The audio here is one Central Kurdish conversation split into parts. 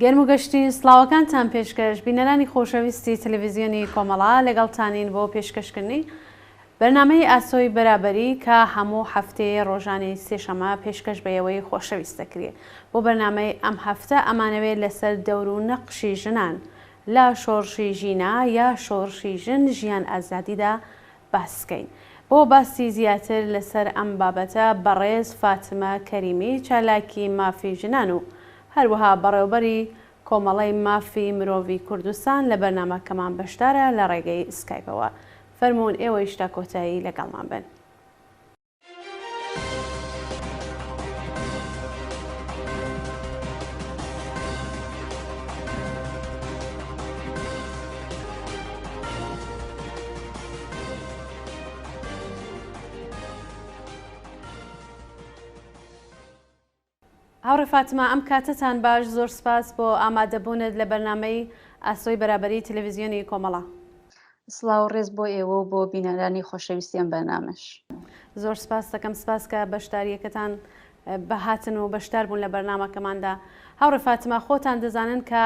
گەرم و گەشتی سڵاوەکانتان پێشکەش بینەرانی خۆشەویستی تەلەڤیزیۆنی کۆمەڵا لەگەڵتانین بۆ پێشکەشکردنی بەرنامەی ئاسۆی بەرابەری کە هەموو هەفتەیە ڕۆژانەی سێشەمە پێشکەش بەیەوەی خۆشەویست دەکرێت. بۆ بەرنامەی ئەم هەفتە ئەمانەوێت لەسەر دەور و نەقشی ژنان لە شۆڕشی ژینا یا شۆڕشی ژن ژیان ئازادیدا باسکەین. بۆ باسی زیاتر لەسەر ئەم بابەتە بەڕێز فاتمە کەریمی چالاکی مافی ژنان و هەروەها بەڕێوەبەری کۆمەڵەی مافی مرۆڤی کوردستان لە بەرنامەکەمان بەشدارە لە ڕێگەی سکایپەوە. فەرموون ئێوەی شتا کۆتایی لەگەڵمان بن. هاوڕێ فاتمە ئەم کاتتان باش، زۆر سپاس بۆ ئامادەبوونت لە بەرنامەی ئاسۆی بەرابەری تەلەڤیزیۆنی کۆمەڵا. سڵاو ڕێز بۆ ئێوە و بۆ بینەرانی خۆشەویستیان بەرنامەش. زۆر سپاس دەکەم، سپاس کە بەشداریەکەتان بەهاتن و بەشدار بوون لە بەرنامەکەماندا. هاوڕێ فاتمە خۆتان دەزانن کە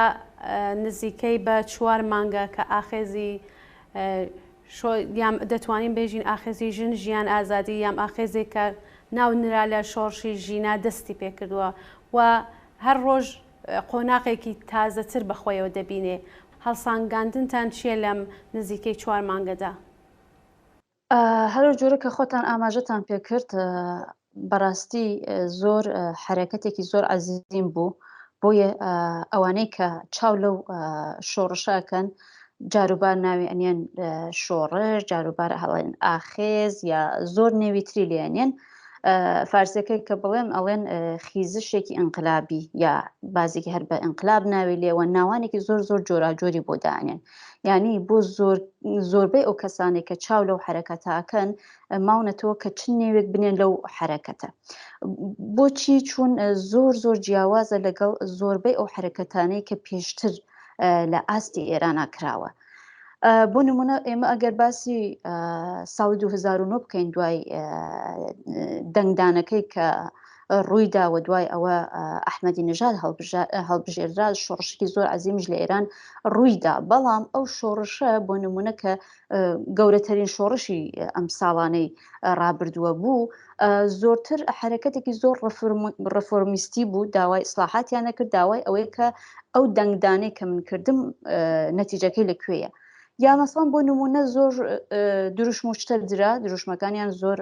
نزیکەی بە 4 مانگە کە ئاخێزی یام دەتوانین بێژین ئاخێزی ژن ژیان ئازادی یام ئاخێزێک کە ناو نرا لە شۆڕشی ژینا دەستی پێکردووە و هەر ڕۆژ قۆناغێکی تازەتر بەخۆیەوە دەبینێ. هەڵسانگاندنتان چییە لەم نزیکەی 4 مانگەدا؟ هەر جۆرە کە خۆتان ئاماژەتان پێکرد بەڕاستی زۆر حرەکەتێکی زۆر عەزیزیم بوو بۆیە ئەوانەی کە چاو لەو شۆڕشاکەن جاروبار ناوی ئەنێن شۆڕش، جاروبار هەڵێن ئاخێز یا زۆر نێوی تری لێنێن. فارسەکەی کە بڵێن ئەڵێن خیزشێکی ئەنقلابی یا بازێکی هەر بە ئەنقلاب ناوی لێوە ناوانێکی زۆر زۆر جۆراجۆری بۆ دانێن. یعنی بۆ زۆربەی ئەو کەسانێک کە چاو لەو حرەکەتاکەن ماونەتەوە کە چ نێوێک بنێن لەو حرەکەتە. بۆچی؟ چون زۆر زۆر جیاوازە لەگەڵ زۆربەی ئەو حرەکەتانەی کە پێشتر لە ئاستی ئێرانە کراوە. بۆ نمونە ئێمە ئەگەر باسی ساڵی 2009 بکەین دوای دەنگدانەکەی کە ڕوویداوە دوای ئەوە ئەحمەدی نژاد هەڵبژێردرا، شۆڕشێکی زۆر عەزیمیش لە ئێران ڕوویدا. بەڵام ئەو شۆڕشە بۆ نمونە کە گەورەترین شۆڕشی ئەم ساڵانەی ڕابردووە بوو، زۆرتر حرەکەتێکی زۆر ڕفۆرمیستی بوو، داوای ئیسلاحاتیان نەکرد، داوای ئەوەی کە ئەو دەنگدانەی کە من کردم نەتیجەکەی لەکوێیە. یا مەسڵەن بۆ نمونە زۆر دروشم و شتە درا، دروشمەکانیان زۆر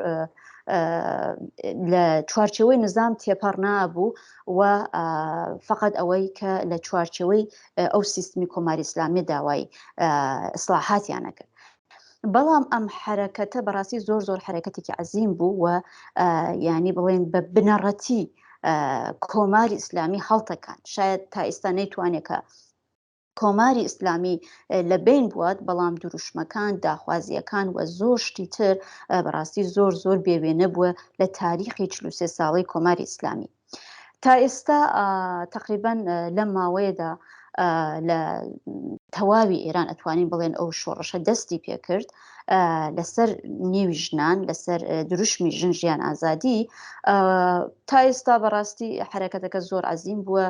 لە چوارچێوەی نظام تێپەڕ نابوو و فقط ئەوەی کە لە چوارچێوەی ئەو سیستمی کۆماری ئیسلامی داوای ئیسلاحاتیان نەکرد. بەڵام ئەم حرەکەتە بەڕاستی زۆر زۆر حرەکەتێکی عەزیم بوو و یعنی بڵێن بە بنەڕەتی کۆماری ئیسلامی هەڵتەکان. شاید تا ئێستا نەیتوانێت کە کۆماری ئیسلامی لە بین بوات، بەڵام دروشمەکان، داخوازیەکان و زۆر شتی تر بەڕاستی زۆر زۆر بێوێنە بووە لە تاریخی 43 ساڵەی کۆماری ئیسلامی. تا ئێستا تقریبا لەم ماوەیەدا لە تەواوی ئێران ئەتوانین بڵێن ئەو شۆڕشە دەستی پێکرد لەسەر نێوی ژنان، لەسەر دروشمی ژن ژیان ئازادی. تا ئێستا بەڕاستی حرەکەتەکە زۆر عەزیم بووە،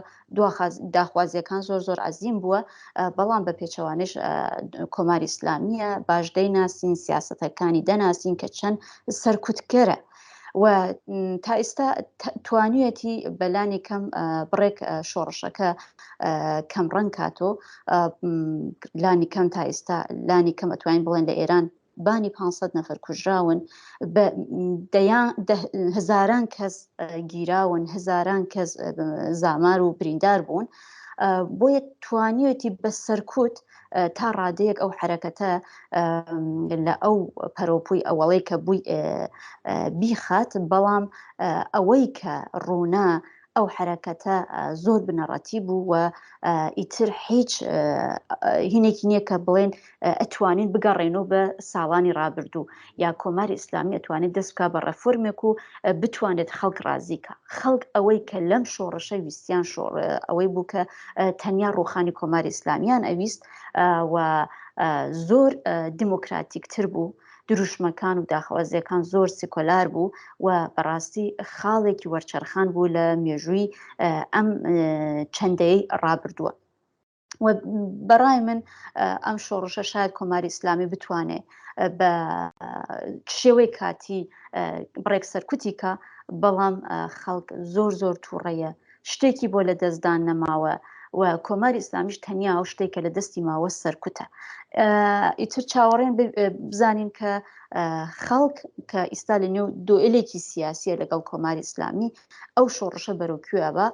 داخوازیەکان زۆر زۆر عەزیم بووە، بەڵام بە پێچەوانش کۆماری ئیسلامیە باش دەیناسین، سیاسەتەکانی دەناسین کە چەند سەرکوتگەرە و تا ئێستا توانیەتی بەلانی کەم بڕێک شۆڕشەکە کەم ڕەنگ کاتۆ. لانی کەم تا ئێستا لانی کەم ئەتوانین بڵێن لە ئێران بانی 500 نەفەر کوژراون، هزاران کەس گیراون، هزاران کەس زامار و بریندار بوون. بۆیە توانیەتی بە سەرکوت تا ڕادەیەک ئەو حرەکەتە لە ئەو پەرۆپوی ئەوەڵەی کە بووی بیخات. بەڵام ئەوەی کە ڕوونا ئەو حرەکەتە زۆر بنەڕەتی بوو و ئیتر هیچ هینێکی نییە کە بڵێن ئەتوانین بگەڕێنەوە بە ساڵانی ڕابردوو یا کۆماری ئیسلامی ئەتوانێت دەست بکات بە ڕەفۆرمێک و بتوانێت خەڵک ڕازیکە. خەڵک ئەوەی کە لەم شۆڕشە ویستیان ئەوەی بوو کە تەنیا ڕوخانی کۆماری ئیسلامیان ئەویست و زۆر دیموکراتیکتر بوو، دروشمەکان و داخەوەزیەکان زۆر سیکۆلار بوو و بەڕاستی خاڵێکی وەرچەرخان بوو لە مێژووی ئەم چەندەی ڕابردووە. و بەڕای من ئەم شۆڕشە شاید کۆماری ئیسلامی بتوانێت بە شێوەی کاتی بڕێک سەرکوتیکە، بەڵام خەڵک زۆر تووڕەیە، شتێکی بۆ لە دەستدان نەماوە و کۆماری ئیسلامیش تەنیا و شتێکە لە دەستی ماوە سەرکوتە. ئیتر چاوەڕێن بزانین کە خەڵک کە ئیستا لە نێو دۆئلێکی سیاسیە لەگەڵ کۆماری ئیسلامی ئەو شۆڕشە بەرەوکوێ بە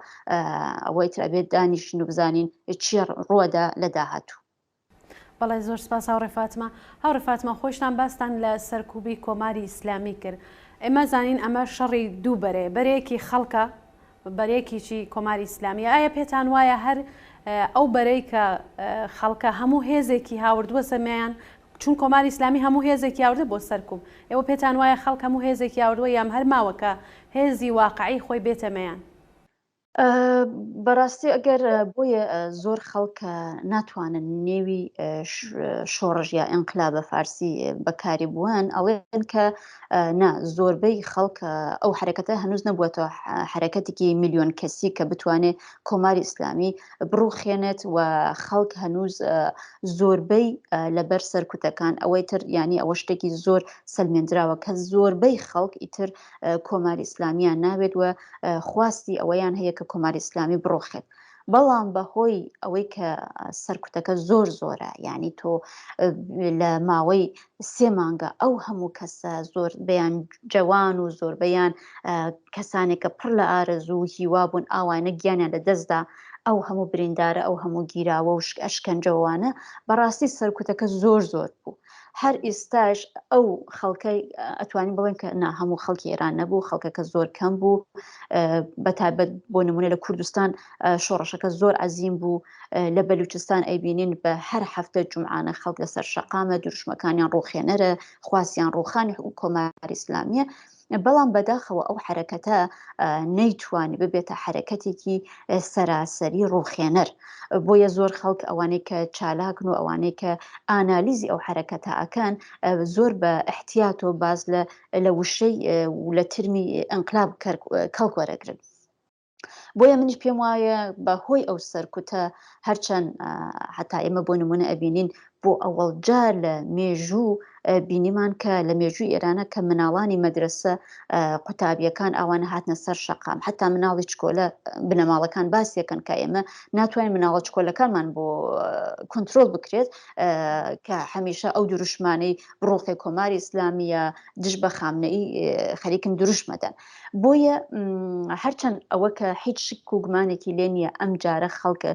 ئەوەی تر ئەبێت دانیشتن و بزانین چی ڕۆدا لە داهاتوو. بەڵێ زۆر سپاس هاوڕێ فاتمە. هاوڕێ فاتمە خۆشتان باستان لە سەرکوبی کۆماری ئیسلامی کرد. ئێمە زانین ئەمە شەڕی دوو بەرەیەکی خەڵکە، بەرەیەکیی کۆماری ئیسلامی. ئایا پێتان وایە هەر ئەو بەرەی کە خەڵکە هەموو هێزێکی هاوردووە سەمیان، چون کۆماری ئیسلامی هەموو هێزێکی یاوردە بۆ سەرکوب، ئێوە پێتان وایە خەڵک هەموو هێزێکی یاوردووە یام هەر ماوەکە هێزی واقعی خۆی بێتەمەیان؟ بەڕاستی ئەگەر بۆیە زۆر خەڵکە ناتوانن نێوی شۆڕژ یا ئینقلابە فارسی بەکاری بووان، ئەڵێن کە نا زۆربەی خەڵکە ئەو حرەکەتە هەنووز نەبووەتەوە حرەکەتێکی میلیۆن کەسی کە بتوانێت کۆماری ئیسلامی بڕوخێنێت و خەڵک هەنووز زۆربەی لەبەر سەرکوتەکان ئەوەی تر ینی ئەوە شتێکی زۆر سەلمێنراوە کە زۆربەی خەڵک ئیتر کۆماری ئیسلامیان ناوێت و خواستی ئەوەیان هەیە کە کۆماری ئیسلامی بڕۆخێت. بەڵام بەهۆی ئەوەی کە سەرکوتەکە زۆرە، یعنی تۆ لە ماوەی 3 مانگە ئەو هەموو کەسە زۆربەیان جوان و زۆربەیان کەسانێکە پڕ لە ئارەزوو هیوا بوون ئاوانە گیانیان لە دەستدا، ئەو هەموو بریندارە ئەو هەموو گیراوە و ئەشکەنجەوانە بەڕاستی سەرکوتەکە زۆر بوو. هەر ئێستاش ئەو خەڵکەی ئەتوانین بڵێن کە نا هەموو خەڵکی ئێران نەبوو، خەڵکەکە زۆر کەم بوو، بەتایبەت بۆ نمونە لە کوردستان شۆڕشەکە زۆر عەزیم بوو، لە بەلوچستان ئەیبینین بە هەر هەفتە جومعانە خەڵک لەسەر شەقامە، دروشمەکانیان ڕوخێنەرە، خواسیان ڕوخانی کۆماری ئیسلامیە. بەڵام بەداخەوە ئەو حرەکەتە نەیتوانی ببێتە حرەکەتێکی سەراسەری ڕوخێنەر. بۆیە زۆر خەڵک ئەوانەی کە چالاکن و ئەوانەی کە ئانالیزی ئەو حرەکەتە ئەکەن زۆر بە احتیات و باز لە وشەی و لە ترمی ئەنقلاب کەڵک وەرەگرن. بۆیە منیش پێم وایە بەهۆی ئەو سەرکوتە هەرچەند هەتا ئێمە بۆ نمونە ئەبینین بۆ ئەوەڵ جار لە مێژوو بینیمان کە لە مێژووی ئێرانە کە مناڵانی مەدرسە قوتابیەکان ئەوانە هاتنە سەر شەقام، حتا مناڵی چکۆلە بنەماڵەکان باسیەکەن کە ئێمە ناتوانین مناڵە چکۆلەکانمان بۆ کۆنتترۆل بکرێت کە هەمیشە ئەو دروشمانەی بڕۆخی کۆماری ئیسلامیە دش بە خامنەئی خەریکن دروشمەدەن. بۆیە هەرچەند ئەوە کە هیچ شک و گومانێکی لێ نییە ئەم جارە خەڵکە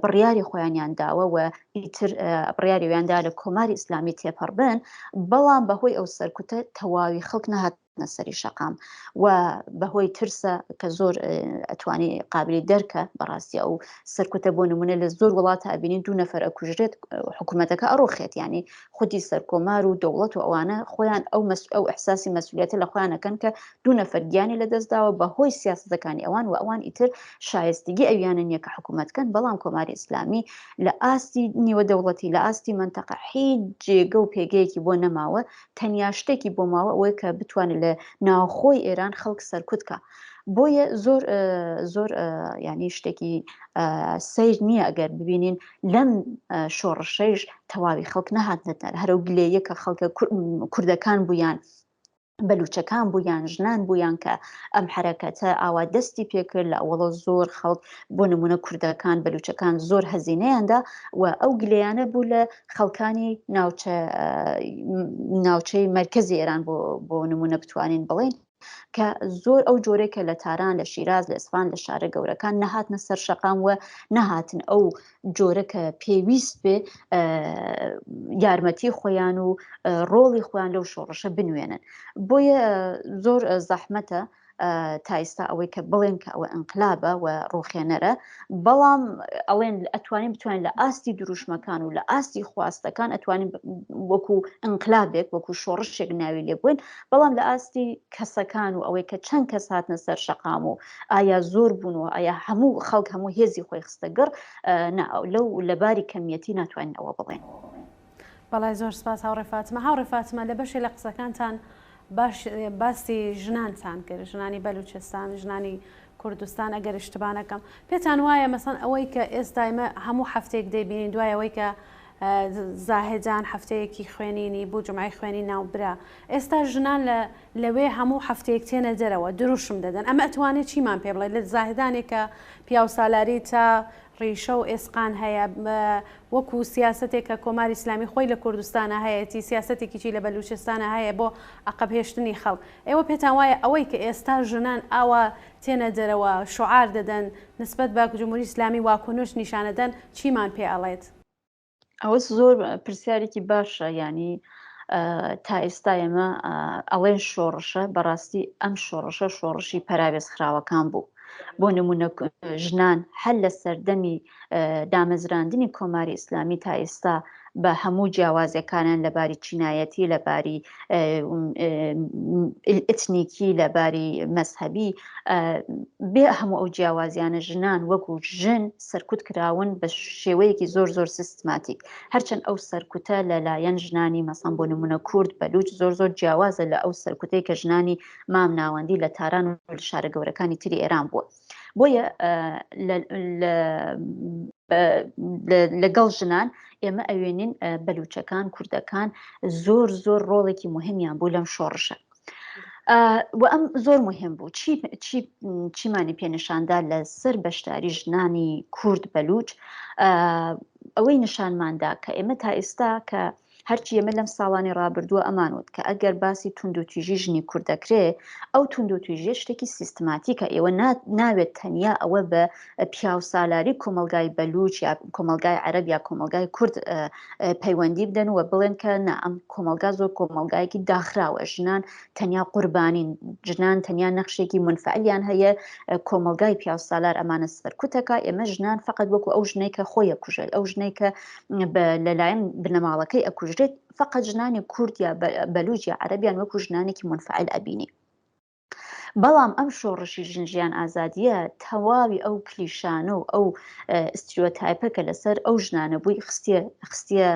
بڕیاری خۆیانیان داوە و ئیتر بڕیاریویاندا لە کۆماری ئیسلامی تێپەڕ بن، بەڵام بەهۆی ئەو سەرکوتە تەواوی خەڵک نەهاتنە سەری شەقام و بەهۆی ترسە کە زۆر ئەتوانی قابلی دەرکە بەڕاستی ئەو سەرکوتە بۆ نمونە لە زۆر وڵاتە ئەبینین 2 نەفەر ئەکوژرێت حکوومەتەکە ئەڕۆخێت، ینی خودی سەرکۆمار و دەوڵەت و ئەوانە خۆیان ئەو ئەحساسی مەسئولیەتە لە خۆیانەکەن کە 2 نەفەر گیانی لە دەستداوە بەهۆی سیاسەتەکانی ئەوان و ئەوان ئیتر شایستگی ئەویانە نییە کە حکوومەتکەن. بەڵام کۆماری ئیسلامی لە ئاستی نیوە دەوڵەتی لە ئاستی منتەقە هیچ جێگە و پێگەیەکی بۆ نەماوە، تەنیا شتێکی بۆ ماوە ئەوەیە کە بتوانێت لە ناوخۆی ئێران خەڵک سەرکوتکە. بۆیە زۆر ینی شتێکی سیر نییە ئەگەر ببینین لەم شۆڕشەیش تەواوی خەڵک نەهاتنێتەر هەرو گلەیە کە خەڵکە کوردەکان بوویان، بەلوچەکان بوویان، ژنان بوویان کە ئەم حرەکەتە ئاوا دەستی پێکرد لە ئەوڵە زۆر خەڵک بۆ نمونە کوردەکان بەلوچەکان زۆر هەزینەیاندا و ئەو گلەیانە بوو لە خەڵکانی ناوچەی مەرکەزی ئێران بۆ نمونە بتوانین بڵێن کە زۆر ئەو جۆرێکە لە تاران، لە شیراز، لە ئەسفان، لە شارە گەورەکان نەهاتنە سەر شەقام و نەهاتن ئەو جۆرەکە پێویست بێ یارمەتی خۆیان و ڕۆڵی خۆیان لەو شۆڕشە بنوێنن. بۆیە زۆر زەحمەتە تا ئێستا ئەوەی کە بڵێن کە ئەوە ئەنقلابە و ڕوخێنەرە، بەڵام ئەوێن ئەتوانین بتوانین لە ئاستی دروشمەکان و لە ئاستی خواستەکان ئەتوانین وەکو ئەنقلابێک وەکو شۆڕشێک ناوی لێ بووین، بەڵام لە ئاستی کەسەکان و ئەوەی کە چەند کەس هاتنە سەر شەقام و ئایا زۆر بوونەوە، ئایا هەموو خەڵک هەموو هێزی خۆی خستە گەڕ، لەو لەباری کەمیەتی ناتوانین ئەوە بڵێن. بەڵای زۆر سپاس هاوڕێ فاتمە. هاوڕێ فاتمە لە بەشی لە قسەکانتان باسی ژنانتان کرد، ژنانی بەلوچستان، ژنانی کوردستان. ئەگەر اشتبانەکەم پێتان وایە مەسەن ئەوەی کە ئێستا ئێمە هەموو هەفتێک دەیبینین دوای ئەوەی کە زاهێجان هەفتەیەکی خوێنینی بوو جمعی خوێنی ناوبرا، ئێستا ژنان لەوێ هەموو هەفتەیەک تێنە دەرەوە دروشم دەدەن. ئەمە ئەتوانێت چیمان پێ بڵێت لە زاهدانێکە پیا و سالاری تا ڕیشە و ئێسقان هەیە وەکو سیاستێکە کۆماری ئیسلامی خۆی لە کوردستانە هەیەی سیاستێکیی لە بەلوچستانە هەیە بۆ عقبهێشتنی خەڵک. ئێوە پێتان وایە ئەوەی کە ئێستا ژنان ئاوا تێنە دەرەوە شعار دەدەن نسبەت بە جمهوری ئیسلامی واکۆنش نیشانەدەن چیمان پێ ئەڵێت؟ ئەوە زۆر پرسیارێکی باشە. ینی تا ئێستا ئێمە ئەڵێن شۆڕشە، بەڕاستی ئەم شۆڕشە شۆڕشی پەراوێزخراوەکان بوو. بۆ نمونە ژنان هەر لە سەردەمی دامەزراندنی کۆماری ئیسلامی تا ئێستا بە هەموو جیاوازیەکانیان لەباری چینایەتی، لەباری ئتنیکی، لەباری مەزهەبی، بێ هەموو ئەو جیاوازیانە ژنان وەکو ژن سەرکوت کراون بە شێوەیەکی زۆر زۆر سیستماتیک. هەرچەند ئەو سەرکوتە لەلایەن ژنانی مەسەڵەن بۆ نمونە کورد بەلوچ زۆر زۆر جیاوازە لە ئەو سەرکوتەی کە ژنانی مام ناوەندی لە تاران و لە شارە گەورەکانی تری ئێران بووە. بۆیە لەگەڵ ژنان ئێمە ئەوێنین بەلوچەکان، کوردەکان زۆر زۆر ڕۆڵێکی مهمیان بوو لەم شۆڕشە. و ئەم زۆر مهم بوو. چیمانی پێنیشاندا لە سەر بەشداری ژنانی کورد بەلوچ ئەوەی نیشانماندا کە ئێمە تا ئێستا کە هەرچی ئێمە لەم ساڵانی ڕابردووە ئەمانوت کە ئەگەر باسی توندوتیژی ژنی کوردەکرێ ئەو توندوتیژیە شتێکی سیستماتیکە. ئێوە ناوێت تەنیا ئەوە بە پیاو سالاری کۆمەلگای بەلوچ یا کۆمەلگای عەرەب یا کۆمەلگای کورد پەیوەندی بدەن و بڵێن کە نا ئەم کۆمەلگا زۆر کۆمەلگایەکی داخراوە، ژنان تەنیا قوربانین، ژنان تەنیا نەخشێکی منفعلیان هەیە، کۆمەلگای پیاو سالار ئەمانە سەرکوتەکە. ئێمە ژنان فقط وەکو ئەو ژنەی کە خۆی ئەکوژێت، ئەو ژنەی کە لەلایەن بنەماڵەکەی ئەکوژێت، فقط ژنانی کورد یا بەلوچ یا عەرەبیان وەکو ژنانێکی منفعل ئەبینی. بەڵام ئەم شۆڕشی ژنجیان ئازادیە تەواوی ئەو کلیشانە و ئەو ئستریۆتایپە کە لەسەر ئەو ژنانە بووی خستیە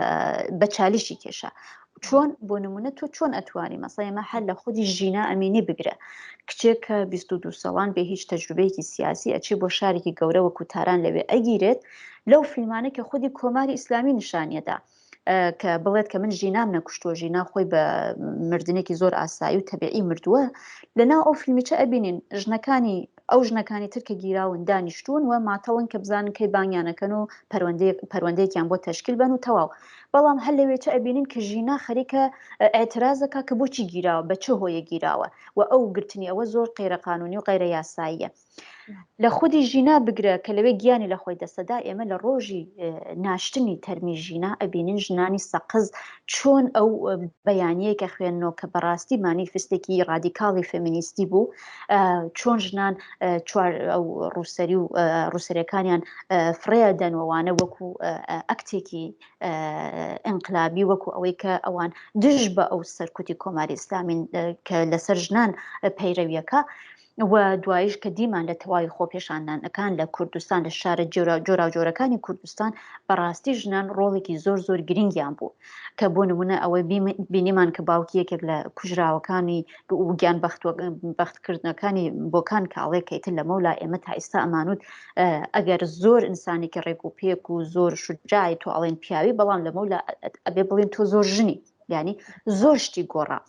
بە چالیشی کێشە. چۆن بۆ نمونە تۆ چۆن ئەتوانی مەسەڵەن ئێمە هەر لە خودی ژینا ئەمینی بگرە، کچێک کە 22 ساڵان بێ هیچ تەجروبەیەکی سیاسی ئەچی بۆ شارێکی گەورە وەکو تاران لەوێ ئەگیرێت لەو فیلمانە کە خودی کۆماری ئیسلامی نیشانیەدا کە بڵێت کە من ژینام نەکوشتووە، ژینا خۆی بە مردنێکی زۆر ئاسایی و تەبیعی مردووە. لەناو ئەو فیلمیچە ئەبینین ئەو ژنەکانی ترکە گیراون دانیشتون و ماتەڵن کە بزانن کەی بانگیانەکەن و پەروەندەیەکیان بۆ تەشکیل بن و تەواو. بەڵام هەر لەوێچە ئەبینین کە ژینا خەریکە ئێترازەکە کە بۆچی گیراوە، بە چه هۆیە گیراوە، و ئەو گرتنی ئەوە زۆر غەیرەقانونی و غەیرە یاساییە. لە خودی ژینا بگرە کە لەوێ گیانی لە خۆی دەسەدا. ئێمە لە ڕۆژی ناشتنی تەرمی ژینا ئەبینین ژنانی سەقز چۆن ئەو بەیانیە کە خوێننەوە کە بەڕاستی مانیفستێکی ڕادیکاڵی فێمینیستی بوو، چۆن ژنان ئەو ڕووسەری و ڕووسەریەکانیان فڕێدەن وانە وەکو ئەکتێکی ئینقلابی، وەکو ئەوەی کە ئەوان دژ بە ئەو سەرکوتی کۆماری ئیسلامی کە لەسەر ژنان پەیڕەویەکە. و دوایش کە دیمان لە تەواوی خۆپێشاندانەکان لە کوردستان لە شارە جۆراوجۆرەکانی کوردستان بەڕاستی ژنان ڕۆڵێکی زۆر زۆر گرنگیان بوو کە بۆ نمونە ئەوەی بینیمان کە باوکی یەکێک لە کوژراوەکانی و گیان بەختکردنەکانی بۆکان کاڵێ کەیتر لە مەولا ئێمە تا ئێستا ئەمانوت ئەگەر زۆر ئینسانێکی ڕێک و پێک و زۆر شجاعی تۆ ئەڵێن پیاوی، بەڵام لە مەولا ئەبێ بڵێن تۆ زۆر ژنی، ینی زۆر شتی گۆڕا.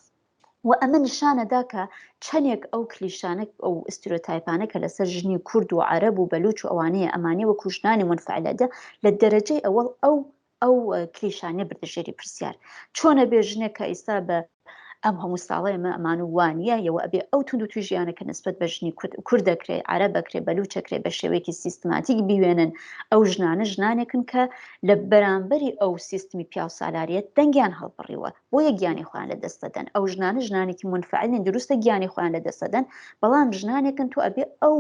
و ئەمە نیشانەدا کە چەندێک ئەو کلیشانە ئەو ئستیرۆتایپانە کە لەسەر ژنی کورد و عەرەب و بەلوچ و ئەوانەیە ئەمانەی وەکو ژنانی منفعلەدە لە دەرەجەی ئەوەڵ ئەو کلیشانە بردەژێری پرسیار چۆنە بێ ژنێک کە ئێستا بە ئەم هەموو ساڵی ئەمە ئەمان و وانە یەوە ئەبێ ئەو تونند و توێژیانە کە نسبەت بە ژنی کورد دەکرێ، عەرەب بکرێ، بەلوچەکرێ بە شێوەیەکی سیستماتیک بیوێنن. ئەو ژنانە ژنانێکن کە لە بەرامبەری ئەو سیستمی پیاو سالاریەت دەنگیان هەڵبڕیوە بۆیە گیانی خۆیان لە دەستەدەن. ئەو ژنانە ژنانێکی منفعلن، دروستە گیانی خۆیان لە دەستەدەن، بەڵام ژنانێکن تو ئەبێ ئەو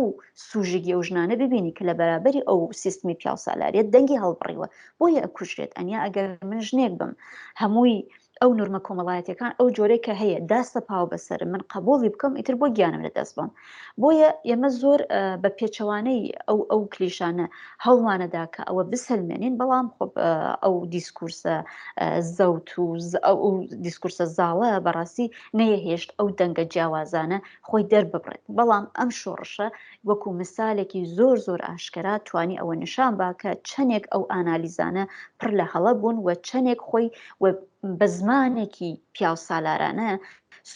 سوژگی ئەو ژنانە ببینی کە لە بەرامبەری ئەو سیستمی پیاو سالاریەت دەنگی هەڵبڕیوە بۆیە ئەکوژرێت. ئەنیا ئەگەر من ژنێک بم هەمووی ئەو نورمە کۆمەڵایەتەکان ئەو جۆرەی کە هەیە داستەپاو بەسەر من قبولی بکەم ئیتر بۆ گیانم لەدەست بم. بۆیە ئێمە زۆر بە پێچەوانەی ئەو کلیشانە هەوڵمانەدا کە ئەوە بسەلمێنین، بەڵام خۆ ئەو دیسکورسە زەوت و ئەو دیسکورسە زاڵە بەڕاستی نەیەهێشت ئەو دەنگە جیاوازانە خۆی دەرببڕێت. بەڵام ئەم شۆڕشە وەکو مثالێکی زۆر زۆر ئاشکرا توانی ئەوە نیشان باکە چەندێک ئەو ئانالیزانە پڕ لە هەڵە بوون و چەندێک خۆی بە زمانێکی پیاو سالارانە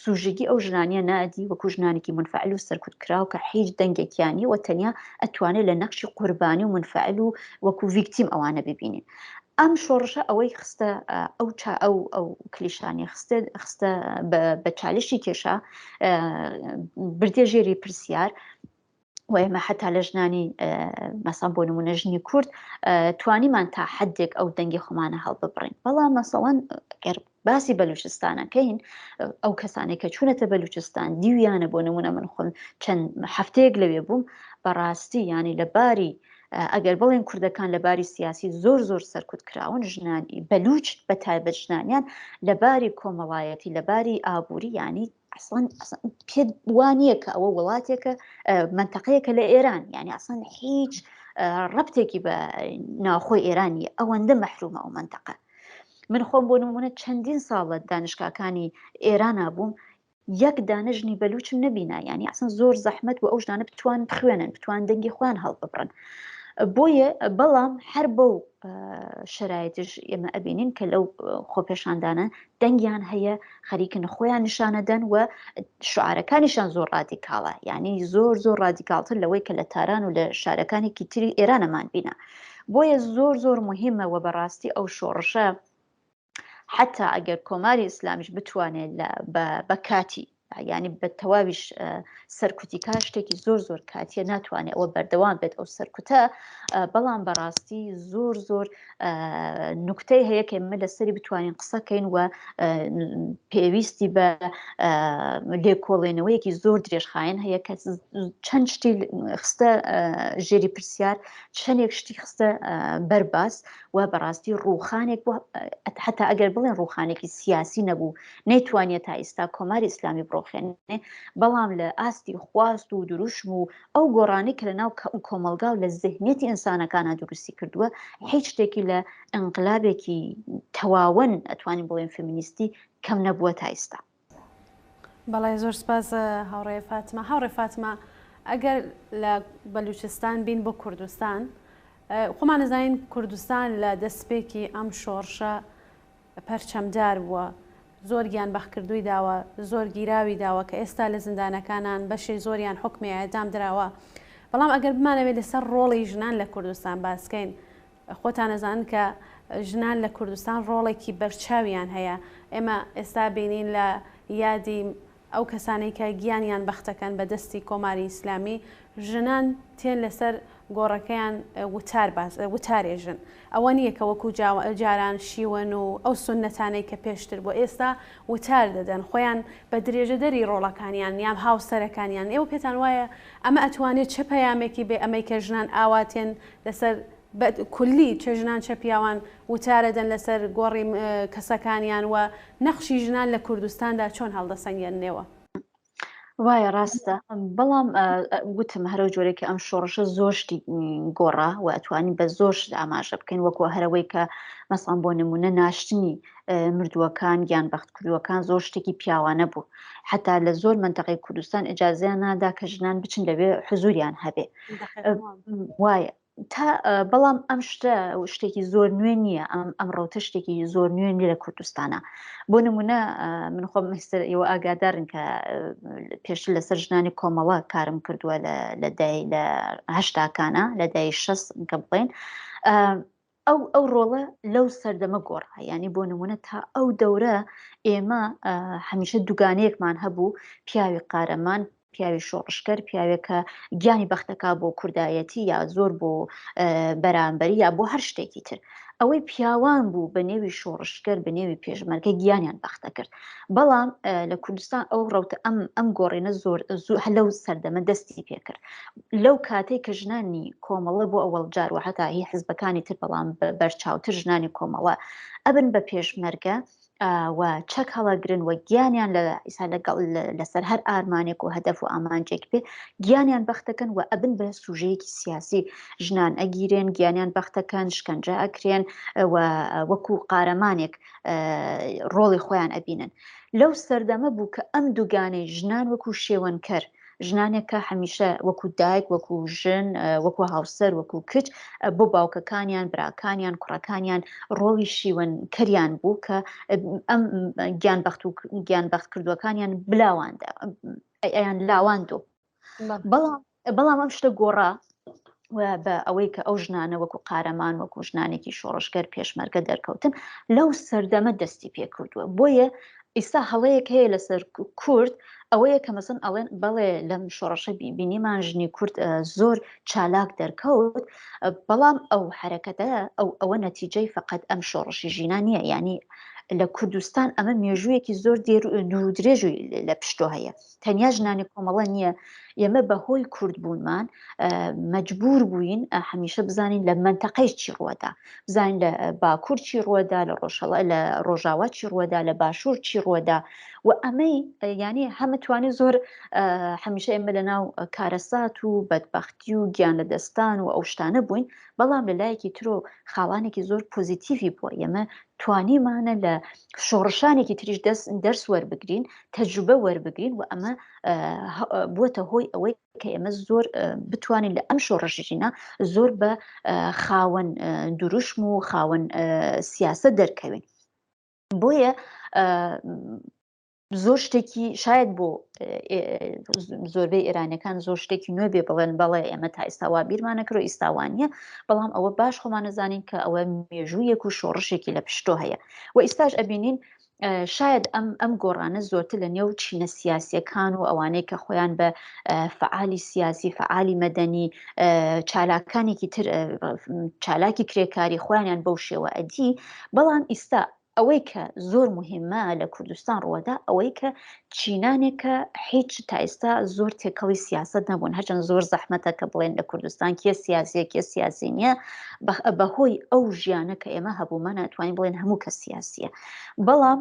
سوژگی ئەو ژنانیە نادی وەکو ژنانێکی منفعل و سەرکوت کراو کە هیچ دەنگێکیانی و تەنیا ئەتوانێت لە نەخشی قوربانی و منفعل و وەکو ڤیکتیم ئەوانە ببینین. ئەم شۆڕشە ئەوەی خستە ئەو کلیشانی خستە بە چالشی کێشە بردێ ژێری پرسیار و ئێمە حتا لە ژنانی مەسەڵەن بۆ نمونە ژنی کورد توانیمان تا حدێک ئەو دەنگی خۆمانە هەڵببڕین. بەڵام مەسەڵەن ئەگەر باسی بەلوچستانەکەین، ئەو کەسانێک کە چوونەتە بەلوچستان دیویانە بۆ نمونە من خۆم چەند هەفتەیەک لەوێ بووم، بەڕاستی ینی لەباری ئەگەر بڵێن کوردەکان لەباری سیاسی زۆر زۆر سەرکوت کراون، ژنانی بەلوچ بە تایبەت ژنانیان لەباری کۆمەڵایەتی لەباری ئابووری ینی ئەسڵەن پێ وانییە کە ئەوە وڵاتێکە منتەقەیەکە لە ئێران، ینی ئەسڵەن هیچ ڕەبتێکی بە ناوخۆی ئێرانی ئەوەندە مەحرومە ئەو منتەقە. من خۆم بۆ نمونە چەندین ساڵە دانشگاکانی ئێران بووم، یەک دانەژنی بەلوچم نەبینا، ینی ئەسڵەن زۆر زەحمەت و ئەو ژنانە بتوان بخوێنن، بتوان دەنگی خۆیان هەڵببڕن. بۆیە بەڵام هەر بەو شرایطش ئێمە ئەبینین کە لەو خۆپێشاندانە دەنگیان هەیە، خەریکن خۆیان نیشانەدەن و شعارەکانیشان زۆر ڕادیکاڵە، ینی زۆر زۆر ڕادیکاڵتر لەوەی کە لە تاران و لە شارەکانێکی تری ئێرانەمان بینە. بۆیە زۆر زۆر مهمە و بەڕاستی ئەو شۆڕشە حتا ئەگەر کۆماری ئیسلامیش بتوانێت بە کاتی ینی بە تەواویش سەرکوتی کا شتێکی زۆر زۆر کاتیە ناتوانێت ئەوە بەردەوام بێت ئەو سەرکوتە، بەڵام بەڕاستی زۆر زۆر نوکتەی هەیە کە ئێمە لەسەری بتوانین قسەکەین و پێویستی بە لێکۆڵێنەوەیەکی زۆر درێژخایەن هەیە کە چەند شتی خستە ژێری پرسیار، چەندێک شتی خستە بەرباس و بەڕاستی ڕووخانێک حتا ئەگەر بڵێن ڕووخانێکی سیاسی نەبوو نەیتوانێت تا ئێستا کۆماری ئیسلامی بڕۆخێنێ، بەڵام لە ئاستی خواست و دروشم و ئەو گۆڕانی کە لەناو کۆمەلگا و لە ذهنیەتی ئینسانەکانە دروستی کردووە هیچ شتێکی لە ئینقلابێکی تەواون ئەتوانین بڵێن فێمینیستی کەم نەبووە تا ئێستا. بەڵێ زۆر سپاس هاوڕێ فاتمە. هاوڕێ فاتمە، ئەگەر لە بەلوچستان بین بۆ کوردستان، خۆمان نەزانین کوردستان لە دەستپێکی ئەم شۆڕشە پەرچەمدار بووە، زۆر گیان بەخکردووی داوە، زۆر گیراوی داوە کە ئێستا لە زیندانەکانان بەشی زۆریان حکمی ئەعدام درراوە. بەڵام ئەگەر بمانەوێت لەسەر ڕۆڵی ژنان لە کوردستان باسکەین، خۆتان نەزانن کە ژنان لە کوردستان ڕۆڵێکی بەرچاویان هەیە. ئێمە ئێستا بینین لە یادی ئەو کەسانەی کە گیانیان بەختەکەن بە دەستی کۆماری ئیسلامی، ژنان تێن لەسەر گۆڕەکەیان وتارێژن. ئەوە نییە کە وەکو جاران شیوەن و ئەو سونەتانەی کە پێشتر بۆ ئێستا وتار دەدەن، خۆیان بە درێژەدەری ڕۆڵەکانیان یان هاوسەرەکانیان. ئێوە پێتان وایە ئەمە ئەتوانێت چه پەیامێکی بێ ئەمەی کە ژنان ئاواتێن لەسەر کولی چه ژنان چه پیاوان وتارەدەن لەسەر گۆڕی کەسەکانیان و نەخشی ژنان لە کوردستاندا چۆن هەڵدەسەنگێننەوە؟ وایە ڕاستە، بەڵام گوتم هەرە جۆرێکی ئەم شۆڕشە زۆشتی گۆڕا و ئەتوانین بە زۆش ئاماژە بکەین، وەکو هەرەوەی کە مەسەڵەن بۆ نمونە ناشتنی مردووەکان یان بەختکردووەکان زۆر شتێکی پیاوانە بوو. حتا لە زۆر منتەقەی کوردستان ئیجازەیان نادا کە ژنان بچن لەوێ حزوریان هەبێ. وایە بەڵام ئەم شتێکی زۆر نوێ نییە، ئەم ڕۆتە شتێکی زۆر نوێ نیە لە کوردستانە. بۆ نمونە من خۆم ئێوە ئاگادارن کە پێشتر لەسەر ژنانی کۆمەڵە کارم کردووە لە هەشتاکانە، لە دای 6 کە بڵێن، ئەو ڕۆڵە لەو سەردەمە گۆڕا. ینی بۆ نمونە تا ئەو دەورە ئێمە هەمیشە دوگانەیەکمان هەبوو، پیاوی قارەمان، پیاوی شۆڕشکەر، پیاوێکە گیانی بەختەکە بۆ کوردایەتی یا زۆر بۆ بەرامبەری یا بۆ هەر شتێکی تر. ئەوەی پیاوان بوو بە نێوی شۆڕشکەر بە نێوی پێشمەرگە گیانیان بەختە کرد. بەڵام لە کوردستان ئەو ڕەوتە ئەم گۆڕینە زۆر لەو سەردەمە دەستی پێکرد. لەو کاتێک کە ژنانی کۆمەڵە بۆ ئەوەڵ جار و حتا هی حیزبەکانی تر بەڵام بەرچاوتر ژنانی کۆمەڵە ئەبن بە پێشمەرگە، و چەک هەڵەگرن و گیانیان لەسەر هەر ئارمانێک و هەدەف و ئامانجێک بێ گیانیان بەختەکەن و ئەبن بە سوژەیەکی سیاسی ژنان ئەگیرێن گیانیان بەختەکەن شکنجە ئەکرێن و وەکو قارەمانێک ڕۆڵی خۆیان ئەبینن لەو سەردەمە بوو کە ئەم دووگانەی ژنان وەکو شێوەنکەر ژنانێکە هەمیشە وەکو دایک وەکو ژن وەکو هاوسەر وەکو کچ بۆ باوکەکانیان براکانیان کوڕەکانیان ڕۆڵی شیوەنکەریان بوو کە ئەم گیانبەخت کردوەکانیان بلاواندا ئەیان لاواندۆ بەڵام ئەم شتە گۆڕا بە ئەوەی کە ئەو ژنانە وەکو قارەمان وەکو ژنانێکی شۆڕشگەر پێشمەرگە دەرکەوتن لەو سەردەمە دەستی پێ کردووە بۆیە ئێستا هەڵەیەک هەیە لەسەر کورد ئەوەیە کە مەسن ئەڵێن بەڵێ لەم شۆڕەشە بینیمان ژنی کورد زۆر چالاک دەرکەوت بەڵام ئەو حرەکەتە ئەوە نەتیجەی فقط ئەم شۆڕشی ژینان نییە ینی لە کوردستان ئەمە مێژوویەکی زۆر دوو درێژوی لە پشتۆ هەیە تەنیا ژنانی کۆمەڵە نییە ئێمە بەهۆی کورد بوونمان مەجبور بووین هەمیشە بزانین لە منتەقەی چی ڕووەدا بزانین لە باکوور چی ڕووەدا لە ڕۆژاوا چی ڕووەدا لە باشوور چی ڕووەدا و ئەمەی ینی هەمەتوانی زۆر هەمیشە ئێمە لە ناو کارەسات و بەدبەختی و گیان لە دەستان و ئەو شتانە بووین بەڵام لە لایەکی ترۆ خاڵانێکی زۆر پۆزیتیڤی بووە ئێمە توانیمانە لە شۆڕشانێکی تریش دەرس وەربگرین تەجروبە وەربگرین و ئەمە بووەتە هۆی ئەوەی کە ئێمە زۆر بتوانین لە ئەم شۆڕژینا زۆر بە خاوەن دروشم و خاوەن سیاسە دەرکەوین بۆیە زۆر شتێکی شاید بۆ زۆربەی ئێرانەکان زۆر شتێکی نوێ بێ بڵێن بەڵێ ئێمە تا ئێستاوا بیرمانەکرۆ ئیستاوانیە بەڵام ئەوە باش خۆمانەزانین کە ئەوە مێژوویەک و شۆڕشێکی لە پشتۆ هەیە و ئێستاش ئەبینین شاید ئەم گۆڕانە زۆرتر لە نێو چینە سیاسیەکان و ئەوانەی کە خۆیان بە فعالی سیاسی فعالی مەدەنی چالاکانێکی تر چالاکی کرێکاری خۆیانیان بەو شێوە ئەدی بەڵام ئیستا ئەوەی کە زۆر مهمە لە کوردستان ڕوەدا ئەوەی کە چینانێکە هیچ تا ئێستا زۆر تێکەڵی سیاست نەبوون هەرچەند زۆر زەحمەتە کە بڵێن لە کوردستان کێ سیاسیە کێ سیاسی نییە بەهۆی ئەو ژیانە کە ئێمە هەبوومە ناتوانین بڵێن هەموو کە سیاسیە بەڵام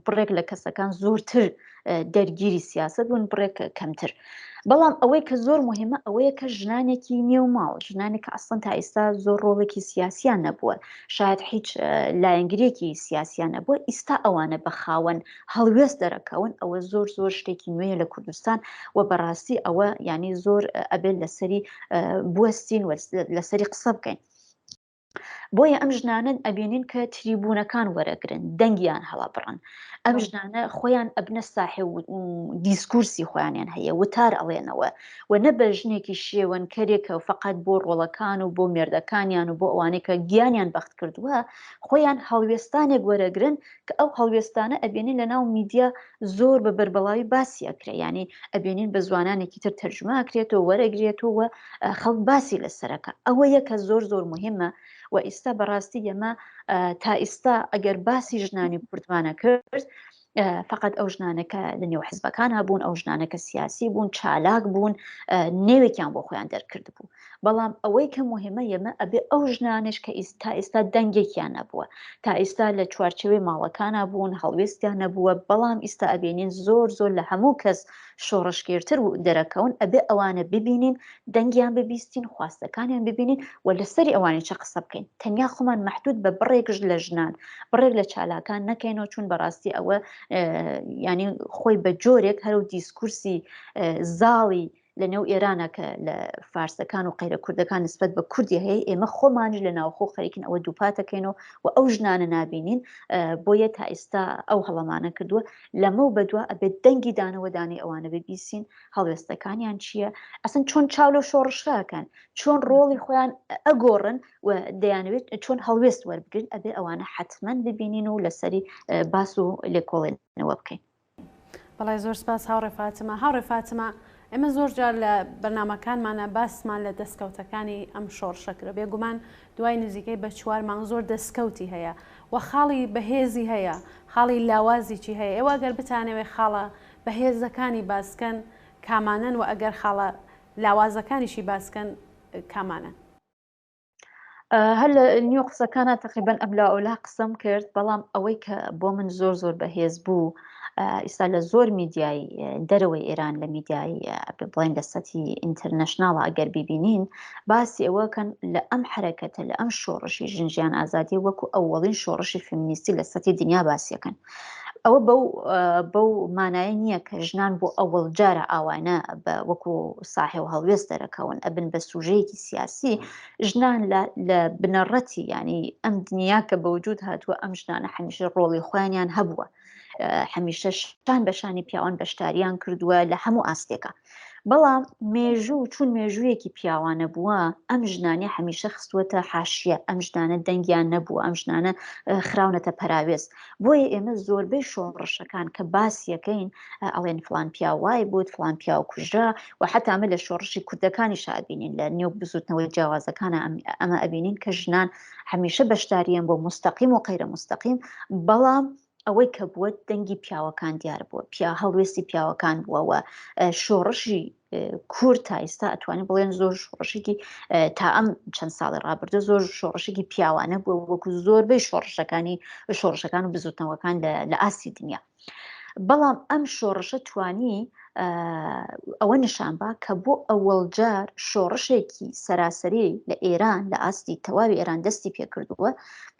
بڕێک لە کەسەکان زۆرتر دەرگیری سیاست بوون بڕێک کەمتر بەڵام ئەوەی کە زۆر مهمە ئەوەیە کە ژنانێکی نێو ماڵ ژنانێک ئەسڵن تا ئێستا زۆر ڕۆڵێکی سیاسیان نەبووە شاید هیچ لایەنگرێکی سیاسیان نەبووە ئێستا ئەوانە بە خاوەن هەڵوێست دەرەکەون ئەوە زۆر زۆر شتێکی نوێیە لە کوردستان و بەڕاستی ئەوە ینی زۆر ئەبێت لەسەری بوەستین لەسەری قسە بکەین بۆیە ئەم ژنانن ئەبینین کە تریبوونەکان وەرەگرن دەنگیان هەڵا بڕن ئەم ژنانە خۆیان ئەبنە ساحێ و دیسکورسی خۆیانیان هەیە وتار ئەڵێنەوە و نە بە ژنێکی شێوەنکەرێکە و فقط بۆ ڕۆڵەکان و بۆ مێردەکانیان و بۆ ئەوانەی کە گیانیان بەخت کردووە خۆیان هەڵوێستانێک وەرەگرن کە ئەو هەڵوێستانە ئەبینین لە ناو میدیا زۆر بە بەربەڵاوی باسی ئەکرێ ینی ئەبینین بە زوانانێکی تر تەرجمە ئەکرێتەوە وەرەگرێتەوە خەڵک باسی لەسەرەکە ئەوە یەکە زۆر زۆر مهمە و ئێستا بەڕاستی ئێمە تا ئێستا ئەگەر باسی ژنانی کوردمانە کرد فقط ئەو ژنانەکە لە نێو حزبەکان هەبوون ئەو ژنانەکە سیاسی بوون چالاک بوون نێوێکیان بۆ خۆیان دەرکرد بوو بەڵام ئەوەی کە مهمە ئێمە ئەبێ ئەو ژنانش کە تا ئێستا دەنگێکیان نەبووە تا ئێستا لە چوارچەوەی ماڵەکانە بوون هەڵوێستیان نەبووە بەڵام ئێستا ئەبێنین زۆر زۆر لە هەموو کەس شۆڕشگێرتر دەرەکەون ئەبێ ئەوانە ببینین دەنگیان ببیستین خواستەکانیان ببینین و لەسەری ئەوانی چه قسە بکەین تەنیا خۆمان مەحدود بە بڕێکش لە ژنان بڕێک لە چالاکان نەکەینەوە چون بەڕاستی ئەوە ینی خۆی بە جۆرێک هەرو دیسکورسی زاڵی لە نێو ئێرانە کە لە فارسەکان و قەیرە کوردەکان نسبەت بە کوردی هەیە ئێمە خۆمانش لە ناوخۆ خەریکن ئەوە دووپاتەکەینەوە و ئەو ژنانە نابینین بۆیە تا ئێستا ئەو هەڵەمانە کردووە لەمە و بەدووە ئەبێت دەنگی دانەوە دانی ئەوانە ببیسین هەڵوێستەکانیان چییە ئەسن چۆن چاو لە شۆڕشاکەن چۆن ڕۆڵی خۆیان ئەگۆڕن و دەیانوێت چۆن هەڵوێست وەربگرن ئەبێ ئەوانە حتمما ببینین و لەسەری باس و لێکۆڵێنەوە بکەین بەڵای زۆر سپاس هاوڕێ فاتمە ئێمە زۆر جار لە بەرنامەکانمانە باسمان لە دەستکەوتەکانی ئەم شۆڕشەکرە بێگومان دوای نزیکەی بە 4 مانگ زۆر دەستکەوتی هەیە و خاڵی بەهێزی هەیە خاڵی لاوازیی هەیە ئێوە ئەگەر بتانەوێت خاڵە بەهێزەکانی باسکەن کامانن و ئەگەر خاڵە لاوازەکانیشی باسکەن کامانە هەر لە نیو قسەکانە تقریبان ئەم لا ئەولا قسەم کرد، بەڵام ئەوەی کە بۆ من زۆر بەهێز بوو ئێستا لە زۆر میدیای دەرەوەی ئێران، لە میدیای بڵێن لە سەتی ئینتەرنەشناڵە ئەگەر بیبینین، باسی ئەوەکەن لە ئەم حرەکەتە، لە ئەم شۆڕشی ژنجیان ئازادی وەکو ئەوەڵین شۆڕشی فیمینیستی لە سەتی دنیا باسیەکەن. ئەوە بەو مانایە نییە کە ژنان بۆ ئەوەڵ جارە ئاوانە وەکو ساحێ و هەڵوێست دەرەکەون ئەبن بە سوژەیەکی سیاسی. ژنان لە بنەڕەتی ینی ئەم دنیا کە بەوجود هاتووە، ئەم ژنانە هەمیشە ڕۆڵی خۆیانیان هەبووە، هەمیشە شان بەشانی پیاوان بەشداریان کردووە لە هەموو ئاستێکە. بەڵام مێژوو چون مێژوویەکی پیاوانە بووە، ئەم ژنانە هەمیشە خستووەتە حاشیە، ئەم ژنانە دەنگیان نەبووە، ئەم ژنانە خراونەتە پەراوێست. بۆیە ئێمە زۆربەی شۆڕشەکان کە باسیەکەین ئەڵێن فلان پیاو وای بوت، فلان پیاو کوژرا، و حتا ئەمە لە شۆڕشی کوردەکانی شابینین، لە نێو بزوتنەوەی جیاوازەکانە ئەمە ئەبینین کە ژنان هەمیشە بەشداریان بۆ مستەقیم و غەیرە مستەقیم، بەڵام ئەوەی کە بووە دەنگی پیاوەکان دیار بووە، هەڵوێستی پیاوەکان بووەوە. شۆڕشی کورد تا ئێستا ئەتوانین بڵێن زۆر شۆڕشێکی تا ئەم چەند ساڵی ڕابردە زۆر شۆڕشێکی پیاوانە بووە، وەکو زۆربەی شۆڕشەکان و بزوتنەوەکان لە ئاسی دنیا. بەڵام ئەم شۆڕشە توانی ئەوە نیشانبا کە بۆ ئەوەڵجار شۆڕشێکی سەراسەری لە ئێران، لە ئاستی تەواوی ئێران دەستی پێکردووە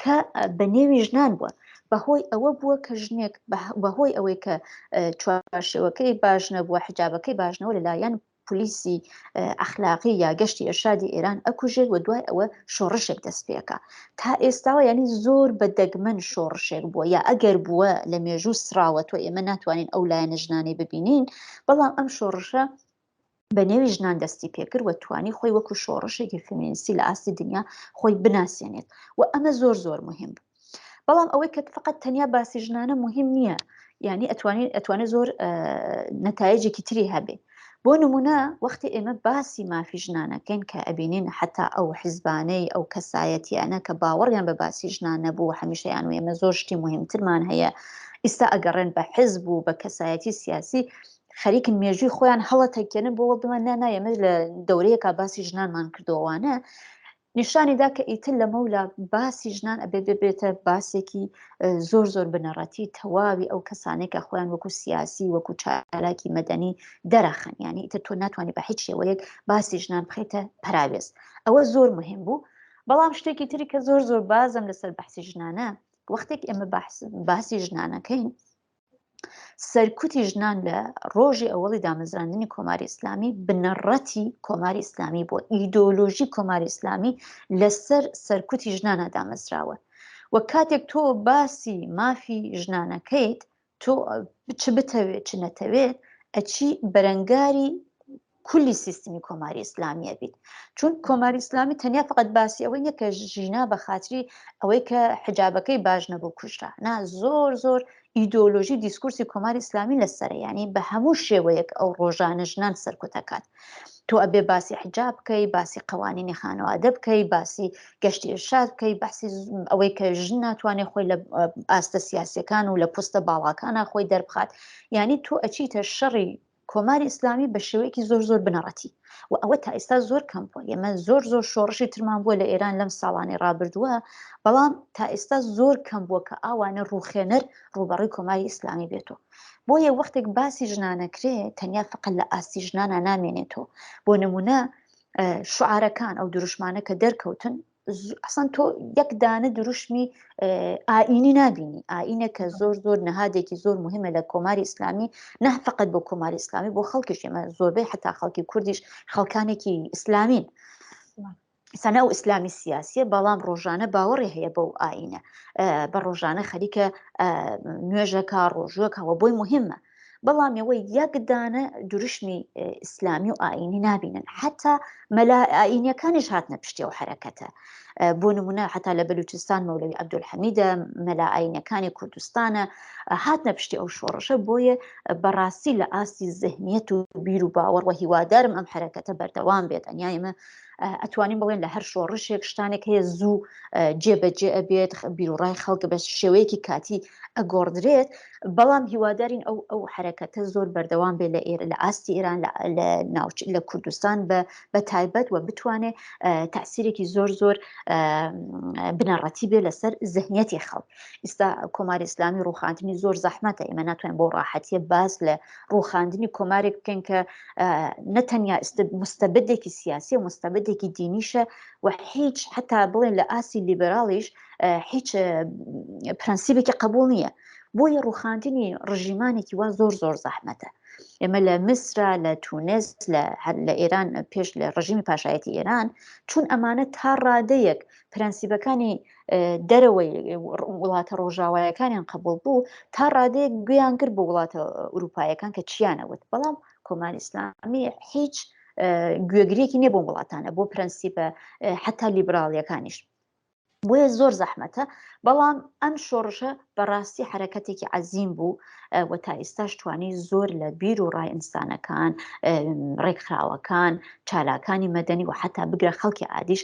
کە بە نێوی ژنان بووە. بەهۆی ئەوە بووە کە ژنێک بەهۆی ئەوەی کە چوارشێوەکەی باش نەبووە، حجابەکەی باشنەوە لەلایەن پلیسی ئەخلاقی یا گەشتی ئێرشادی ئێران ئەکوژێت، و دوای ئەوە شۆڕشێک دەست پێەکە. تا ئێستاوە ینی زۆر بە دەگمەن شۆڕشێک بووە، یا ئەگەر بووە لە مێژوو سراوە، تۆ ئێمە ناتوانین ئەو لایەنە ژنانەی ببینین، بەڵام ئەم شۆڕشە بە نێوی ژنان دەستی پێکرد و توانی خۆی وەکو شۆڕشێکی فیمینیستی لە ئاستی دنیا خۆی بناسیێنێت، و ئەمە زۆر مهم بوو. بەڵام ئەوەی کە فقط تەنیا باسی ژنانە مهم نییە، یعنی ئەتوانێت زۆر نەتایجێکی تری هەبێ. بۆ نمونە وەختی ئێمە باسی مافی ژنانەکەین کە ئەبینین حتا ئەو حیزبانەی ئەو کەسایەتیانە کە باوەڕیان بە باسی ژنان نەبوو، هەمیشەیان و ئێمە زۆر شتی مهمترمان هەیە، ئێستا ئەگەڕێن بە حیزب و بە کەسایەتی سیاسی، خەریکن مێژووی خۆیان هەڵەتەکێنن بۆ وەڵدمان ئێمە لە دەورەیەکە باسی ژنانمان کردووانە، نیشانیدا کە ئیتر لە مەولا باسی ژنان بێتە باسێکی زۆر بنەڕەتی تەواوی ئەو کەسانێک کە خۆیان وەکو سیاسی، وەکو چالاکی مەدەنی دەرەخەن، ینی ئیتر تۆ ناتوانانی بە هیچ شێوەیەک باسی ژنان بخەیتە پەراوێست. ئەوە زۆر مهم بوو. بەڵام شتێکی تری کە زۆر بازم لەسەر بەحسی ژنانە، وەختێک ئێمە باسی ژنانەکەین، سەرکوتی ژنان لە ڕۆژی ئەوەڵی دامەزراندنی کۆماری ئیسلامی، بنەڕەتی کۆماری ئیسلامی بۆ ئیدۆلۆژی کۆماری ئیسلامی لەسەر سەرکوتی ژنانە دامەزراوە. و کاتێک تۆ باسی مافی ژنانەکەیت، تۆ چ بتەوێت چ نەتەوێت، ئەچی بەرەنگاری کولی سیستمی کۆماری ئیسلامیە بیت. چون کۆماری ئیسلامی تەنیا فقط باسی ئەوەی نیە کە ژینا بە خاتری ئەوەی کە حجابەکەی باش نەبوو کوژرا، نا زۆر ئیدۆلۆژی دیسکورسی کۆماری ئیسلامی لەسەرە، ینی بە هەموو شێوەیەک ئەو ڕۆژانە ژنان سەرکوتەکات. تۆ ئەبێ باسی حجاب بکەی، باسی قەوانینی خانەوادە بکەی، باسی گەشتی ئێرشاد بکەی، باسی ئەوەی کە ژن ناتوانێت خۆی لە ئاستە سیاسیەکان و لە پستە باڵاکانە خۆی دەربخات، ینی تۆ ئەچیتە شەڕی کۆماری ئیسلامی بە شێوەیەکی زۆر بنەڕەتی. و ئەوە تا ئێستا زۆر کەم بووە. ئێمە زۆر شۆڕشی ترمان بووە لە ئێران لەم ساڵانی ڕابردووە، بەڵام تا ئێستا زۆر کەم بووە کە ئاوانە ڕوخێنەر ڕوبەڕووی کۆماری ئیسلامی بێتەوە. بۆیە وەختێک باسی ژنانەکرێ، تەنیا فقط لە ئاستی ژنانە نامێنێتەوە. بۆ نمونە شوعارەکان ئەو دروشمانە کە دەرکەوتن، ئەسان تۆ یەک دانە دروشمی ئائینی نبینی، ئائینە کە زۆر نەهادێکی زۆر مهمە لە کۆماری ئیسلامی، نه فقط بۆ کۆماری ئیسلامی، بۆ خەڵکیش. ئێمە زۆربەی حتا خەڵکی کوردیش خەڵکانێکی ئیسلامین، سەنە ئەو ئیسلامی سیاسیە، بەڵام ڕۆژانە باوەڕی هەیە بەو ئائینە، بە ڕۆژانە خەریکە نوێژەکە ڕۆژوەکەوە، بۆی مهمە. بەڵام ئەوەی یەک دانە دروشمی ئیسلامی و ئائینی نبینن، حتا مەلا ئائینیەکانیش هاتنە پشتی ئەو حرەکەتە. بۆ نمونە حتا لە بەلوچستان مەولەوی عەبدولحەمیدە، مەلا ئائینیەکانی کوردستانە هاتنە پشتی ئەو شۆڕشە. بۆیە بەڕاستی لە ئاستی ذهنیەت و بیر و باوەڕ و هیوادارم ئەم حرەکەتە بەردەوام بێت. ئەنیا ئێمە ئەتوانین بڵێن لە هەر شۆڕشێک شتانێک هەیە زوو جێبەجێ ئەبێت، بیرروڕای خەڵک بە شێوەیەکی کاتی ئەگۆڕدرێت، بەڵام هیوادارین ئەو حرەکەتە زۆر بەردەوام بێت لە ئاستی ئێران، لە کوردستان بە تایبەت، و بتوانێت تەسیرێکی زۆر بنەڕەتی بێ لەسەر زەهنیەتی خەڵک. ئێستا کۆماری ئیسلامی ڕووخاندنی زۆر زەحمەتە، ئێمە ناتوانین بۆ ڕاحەتیە باس لە ڕووخاندنی کۆمارێک بکەین کە نەتەنیا مستەبدێکی سیاسی و مستەبدێکی دینیشە و هیچ حتا بڵێن لە ئاسی لیبرالیش هیچ پرەنسیبێکی قبول نییە. بۆیە ڕووخاندنی ڕژیمانێکی وا زۆر زۆر زەحمەتە. ئێمە لە میسرا، لە تونس، لە ئێران پێش لە ڕژیمی پاشایەتی ئێران چون ئەمانە تا ڕادەیەک پرەنسیبەکانی دەرەوەی وڵاتە ڕۆژاوایەکانیان قبول بوو، تا ڕادەیەک گوێیان کرد بۆ وڵاتە ئوروپایەکان کە چیانەوت. بەڵام کۆماری ئیسلامی هیچ گوێگرێکی نییە بۆ وڵاتانە بۆ پرەنسیبە حتا لیبراڵیەکانیش. بۆیە زۆر زەحمەتە. بەڵام ئەم شۆڕشە بەڕاستی حرەکەتێکی عەزیم بوو و تا ئێستاش توانی زۆر لە بیر و ڕای ئینسانەکان، ڕێکخراوەکان، چالاکانی مەدەنی و حتا بگرە خەڵکی عادیش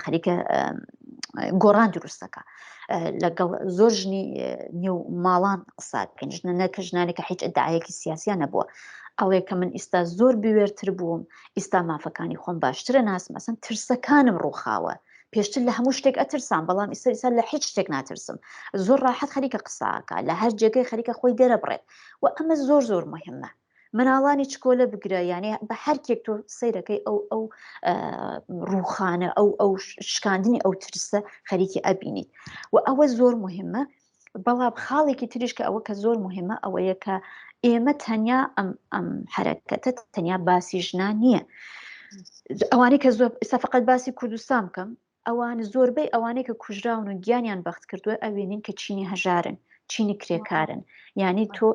خەریکە گۆڕان دروستەکە. لەگەڵ زۆر ژنی نێو ماڵان قسە بکەین، ژنەکە ژنانێکە هیچ ئەدعایەکی سیاسیان نەبووە. ئەڵێ کە من ئێستا زۆر بوێرتر بووم، ئێستا مافەکانی خۆم باشترە ناسم، مەسەن ترسەکانم ڕووخاوە. پێشتر لە هەموو شتێک ئەترسام، بەڵام ئێستا لە هیچ شتێک ناترسم. زۆر ڕاحەت خەریکە قساکە، لە هەر جێگەی خەریکە خۆی دەرەبڕێت و ئەمە زۆر زۆر مهمە. مناڵانی چکۆلە بگرە، یعنی بە هەرکێک تۆ سەیرەکەی ئەو ڕووخانە ئەو شکاندنی ئەو ترسە خەریکی ئەبینیت و ئەوە زۆر مهمە. بەڵام خاڵێکی تریش کە ئەوە کە زۆر مهمە ئەوەیە کە ئێمە تەنیا ئەم حرەکەتە تەنیا باسی ژنان نییە. ئەوانەی کە زۆر ئێستا فقط باسی کوردستان بکەم، ئەوان زۆربەی ئەوانەی کە کوژراون و گیانیان بەخت کردووە ئەوێنین کە چینی هەژارن، چینی کرێکارن. یعنی تۆ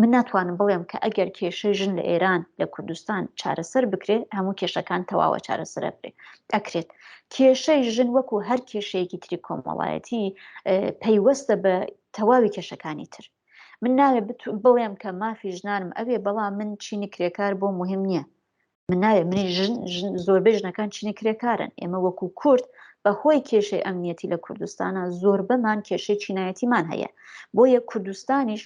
من ناتوانم بڵێم کە ئەگەر کێشەی ژن لە ئێران لە کوردستان چارەسەر بکرێت هەموو کێشەکان تەواوە چارەسەر ئەکرێت. کێشەی ژن وەکو هەر کێشەیەکی تری کۆمەڵایەتی پەیوەستە بە تەواوی کێشەکانی تر. من ناوێت بڵێم کە مافی ژنانم ئەوێ، بەڵام من چینی کرێکار بۆ مهم نییە. من ناوێت منی زۆربەی ژنەکان چینی کرێکارن. ئێمە وەکو کورد بەهۆی کێشەی ئەمنیەتی لە کوردستانە زۆر بەمان کێشەی چینایەتیمان هەیە. بۆیە کوردستانیش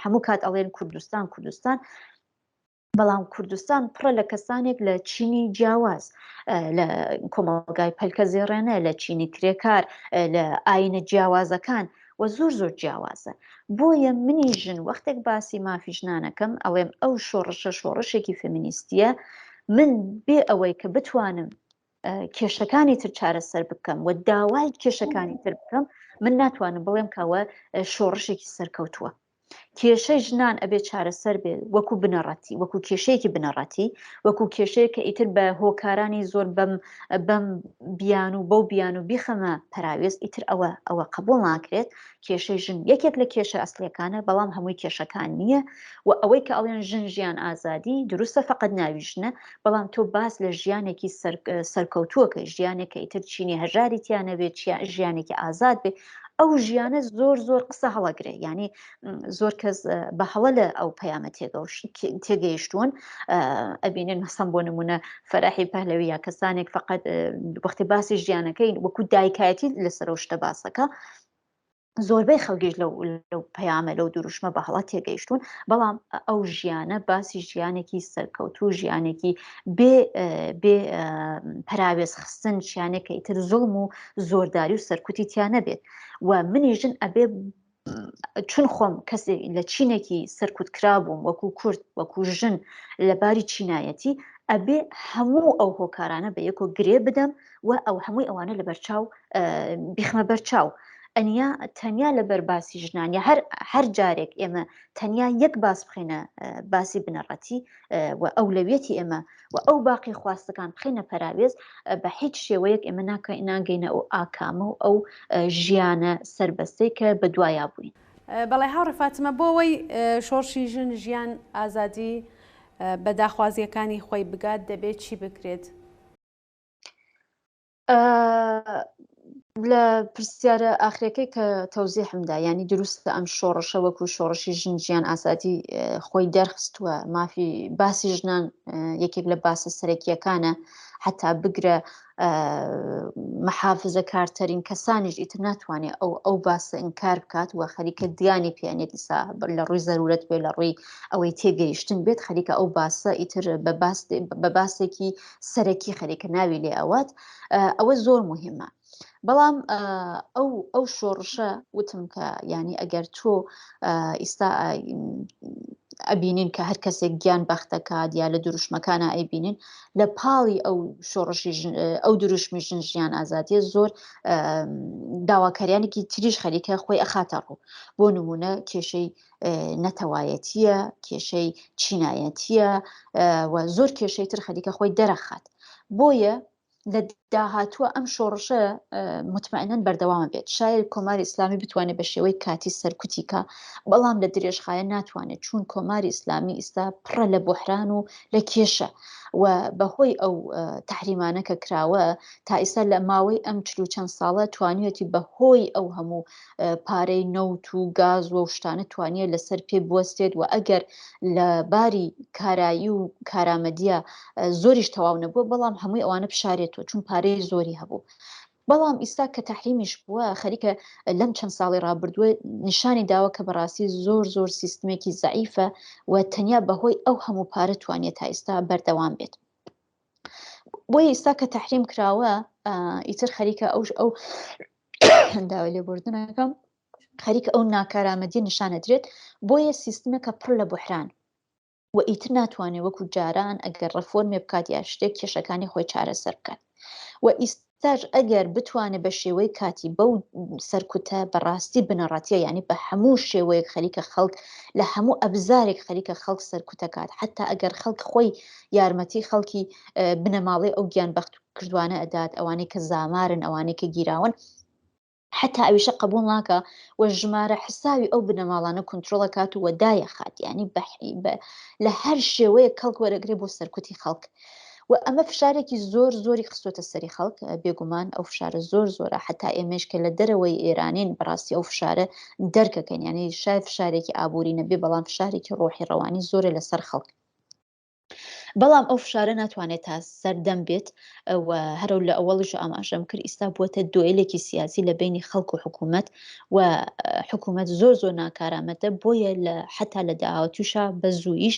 هەموو کات ئەڵێن کوردستان، بەڵام کوردستان پڕە لە کەسانێک لە چینی جیاواز، لە کۆمەڵگای پەلکە زێڕێنە، لە چینی کرێکار، لە ئاینە جیاوازەکان و زۆر زۆر جیاوازە. بۆیە منی ژن وەختێک باسی مافی ژنانەکەم ئەڵێم ئەو شۆڕشە شۆڕشێکی فێمینیستیە. من بێ ئەوەی کە بتوانم کێشەکانی تر چارەسەر بکەم و داوای کێشەکانی تر بکەم، من ناتوانم بڵێم کەوە شۆڕشێکی سەرکەوتووە. کێشەی ژنان ئەبێ چارەسەر بێ وەکو بنەڕەتی، وەکو کێشەیەکی بنەڕەتی، وەکو کێشەیە کە ئیتر بە هۆکارانی زۆر بەم بیان و بەو بیان و بیخەمە پەراوێز ئیتر ئەوە قبول ناکرێت. کێشەی ژن یەکێک لە کێشە ئەسلەکانە، بەڵام هەمووی کێشەکان نییە. و ئەوەی کە ئەڵێن ژن ژیان ئازادی دروستە فقط ناوی ژنە، بەڵام تۆ باس لە ژیانێکی سەرکەوتووەکە، ژیانێکە ئیتر چینی هەژاری تیانەبێت، ژیانێکی ئازاد بێ. ئەو ژیانە زۆر زۆر قسە هەڵەگرێ، ینی زۆر کەس بە هەڵە لە ئەو پەیامە تێگەیشتون. ئەبینن مەسەڵەن بۆ نمونە فەراحی پەهلەوی یا کەسانێک فقط وەختی باسی ژیانەکەی وەکو دایکایەتی لەسەر ئەو شتە باسەکە، زۆربەی خەڵکیش لەو پەیامە لەو دروشمە بە هەڵە تێگەیشتون. بەڵام ئەو ژیانە باسی ژیانێکی سەرکەوتوو، ژیانێکی بێ پەراوێز خستن، ژیانێکە ئیتر زوڵم و زۆرداری و سەرکوتی تیانە بێت. و منی ژن ئەبێ چون خۆم کەسێک لە چینێکی سەرکوت کرابووم وەکو کورد، وەکو ژن لەباری چینایەتی، ئەبێ هەموو ئەو هۆکارانە بە یەکۆ گرێ بدەم و ئەو هەمووی ئەوانە لە بەرچاو بیخمە بەرچاو. ئەنیا تەنیا لە بەرباسی ژنانە هەر جارێک ئێمە تەنیا یەک باس بخینە باسی بنەڕەتی و ئەولەویەتی ئێمە و ئەو باقی خواستەکان بخینە پەراوێز، بە هیچ شێوەیەک ئێمە ناگەینە ئەو ئاکامە و ئەو ژیانە سربەستەی کە بە دوایە بووین. بەڵێ هاوڕێ فاتمە، بۆ ئەوەی شۆڕشی ژن ژیان ئازادی بە داخوازیەکانی خۆی بگات دەبێت چی بکرێت؟ لە پرسیارە ئاخرەکەی کە تەوزیحمدا، ینی دروستە ئەم شۆڕشە وەکو شۆڕشی ژن ژیان ئازادی خۆی دەرخستووە. مافی باسی ژنان یەکێک لە باسە سەرەکیەکانە، حتا بگرە محافظە کارتەرین کەسانیش ئیتر ناتوانێت ئەو باسە ئینکار بکات و خەریکە دیانی پێێنێت ئیسا لە ڕووی زەرورەت بێ لە ڕووی ئەوەی تێگەیشتن بێت خەریکە ئەو باسە ئیتر بە باسێکی سەرەکی خەریکە ناوی لێ ئەوە زۆر مهمە. بەڵام ئەو شۆڕشە وتم کە ینی ئەگەر تۆ ئیستا ئەبینین کە هەر کەسێک گیان بەختەکات یا لە دروشمەکانە ئەیبینین لە پاڵی ئەو شۆڕشی ئەو دروشمی ژن ژیان ئازادیە زۆر داواکاریانێکی تریش خەریکە خۆی ئەخاتە ڕوو. بۆ نمونە کێشەی نەتەوایەتیە، کێشەی چینایەتیە و زۆر کێشەی تر خەریکە خۆی دەرەخات. بۆیە لە داهاتووە ئەم شۆڕشە متمەئنەن بەردەوامە بێت. شاید کۆماری ئیسلامی بتوانێت بە شێوەی کاتی سەرکوتیکە، بەڵام لە درێژخایە ناتوانێت، چون کۆماری ئیسلامی ئێستا پڕە لە بحران و لە کێشە و بەهۆی ئەو تحریمانە کە کراوە تا ئێستا لە ماوەی ئەم 40 چەند ساڵە توانیەتی بەهۆی ئەو هەموو پارەی نەوت و گاز و شتانە توانیە لەسەر پێ بوەستێت و ئەگەر لە باری کارایی و کارامەدیە زۆریش تەواو نەبووە، بەڵام هەمووی ئەوانە بشارێتەوە چون پارەی زۆری هەبوو. بەڵام ئیستا کە تەحریمیش بووە خەریکە لەم چەند ساڵی ڕابردووە نیشانی داوە کە بەڕاستی زۆر سیستمێکی زەعیفە و تەنیا بەهۆی ئەو هەموو پارە توانێت تا ئێستا بەردەوام بێت. بۆیە ئێستا کە تەحریم کراوە ئیتر خەریکە ئەو هەنداوی لێبوردنەکەم خەریکە ئەو ناکارامەدی نیشانەدرێت. بۆیە سیستمەکە پڕ لە بحران و ئیتر ناتوانێت وەکو جاران ئەگەر ڕەفۆرمێ بکات یا شتێک کێشەکانی خۆی چارەسەر بکات. و ئیستاش ئەگەر بتوانێت بە شێوەی کاتی بەو سەرکوتە بەڕاستی بنەڕاتیە، یعنی بە هەموو شێوەیەک خەریکە خەڵک لە هەموو ئەبزارێک خەریکە خەڵک سەرکوتەکات، حتا ئەگەر خەڵک خۆی یارمەتی خەڵکی بنەماڵی ئەو گیان بەخت کردوانە ئەدات، ئەوانەی کە زامارن، ئەوانەی کە گیراون، حتا ئەویشە قبول ناکە و ژمارە حساوی ئەو بنەماڵانە کنترۆڵەکات و وەدایە خات، ینی لە هەر شێوەیە کەڵک وەرەگرێ بۆ سەرکوتی خەڵک. و ئەمە فشارێکی زۆری خستۆتە سەری خەڵک. بێگومان ئەو فشارە زۆرە، حتا ئێمەش کە لە دەرەوەی ئێرانین بەڕاستی ئەو فشارە دەرکەکەین، ینی شاید فشارێکی ئابووری نەبێ، بەڵام فشارێکی ڕۆحی ڕەوانی زۆرە لەسەر خەڵک. بەڵام ئەو فشارە ناتوانێت تا سەردەم بێت و هەرو لە ئەوەڵش ئاماژەم کرد ئیستا بووەتە دوێلێکی سیاسی لە بینی خەڵک و حکوومەت و حکوومەت زۆر ناکارامەتە. بۆیە حتا لە داهاتووشە بە زوویش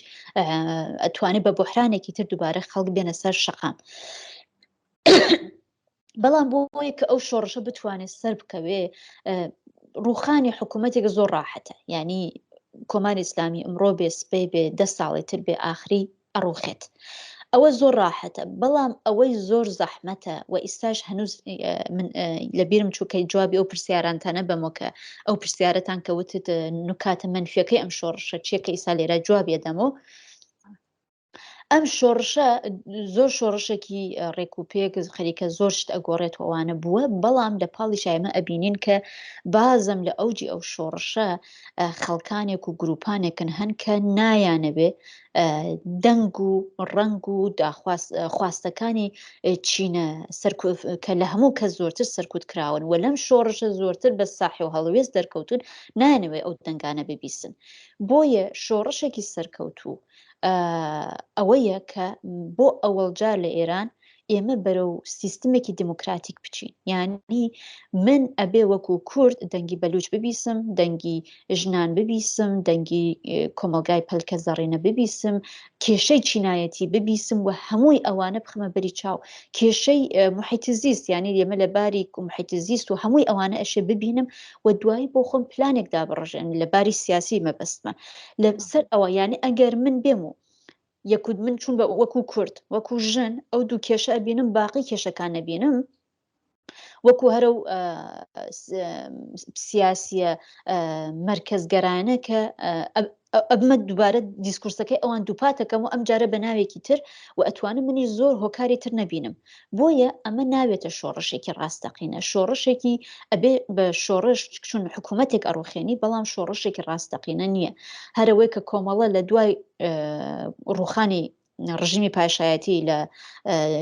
ئەتوانێت بە بحرانێکی تر دووبارە خەڵک بێنە سەر شەقام. بەڵام بۆیە کە ئەو شۆڕشە بتوانێت سەر بکەوێ ڕووخانی حکوومەتێک زۆر ڕاحەتە، ینی کۆماری ئیسلامی ئەمڕۆ بێ سبەی بێ 10 ساڵی تر بێ ئاخری ئەڕوخێت، ئەوە زۆر ڕاحەتە. بەڵام ئەوەی زۆر زەحمەتە و ئیستاش هەنووز لەبیرم چووکەی جوابی ئەو پرسیارانتانە بەمۆکە ئەو پرسیارەتان کەوتت نکاتە منفیەکەی ئەم شۆڕشە چیەکە ئیسا لێرە جوابی دەمەوە. ئەم شۆڕشە زۆر شۆڕشێکی ڕێکوپێک خەریکە زۆر شت ئەگۆڕێتەوە ئەوانە بووە، بەڵام لە پاڵی شایمە ئەبینین کە بازم لە ئەوجی ئەو شۆڕشە خەڵکانێک و گروپانێکن هەن کە نایانەبێ دەنگ و ڕنگ و خواستەکانی چینە کە لە هەموو کە زۆرتر سەرکوت کراون و لەم شۆڕشە زۆرتر بە ساحی و هەڵوێست دەرکەوتون نایانەوێ ئەو دەنگانە ببیستن. بۆیە شۆڕشێکی سەرکەوتوو ئەوەیە کە بۆ ئەوەڵجار لە ئێران ئێمە بەرەو سیستمێکی دموکراتیک بچین، یعنی من ئەبێ وەکو کورد دەنگی بەلوچ ببیسم، دەنگی ژنان ببیسم، دەنگی کۆمەلگای پەلکە زەڕێنە ببیسم، کێشەی چینایەتی ببیسم و هەمووی ئەوانە بخمە بەری چاو، کێشەی محیتی زیست، یعنی ئێمە لە باری محیتی زیست و هەمووی ئەوانە ئەشێ ببینم و دوایی بۆ خۆم پلانێک دابڕژێن لە باری سیاسی مەبەستمە لەسەر ئەوە. یعنی ئەگەر من بێم و یەکود من چون بە وەکو کورد وەکو ژن ئەو دوو کێشە ئەبینم باقی کێشەکان نەبینم، وەکو هەرو سیاسیە مەرکەزگەرانە کە ئەبمە دووبارە دیسکورسەکەی ئەوان دووپاتەکەم و ئەم جارە بە ناوێکی تر و ئەتوانم منی زۆر هۆکاری تر نەبینم. بۆیە ئەمە ناوێتە شۆڕشێکی ڕاستەقینە، شۆڕشێکی ئەبێ بە شۆڕش چون حکوومەتێک ئەڕوخێنی، بەڵام شۆڕشێکی ڕاستەقینە نییە. هەرەوەی کە کۆمەڵە لە دوای ڕوخانی ڕژیمی پاشایەتی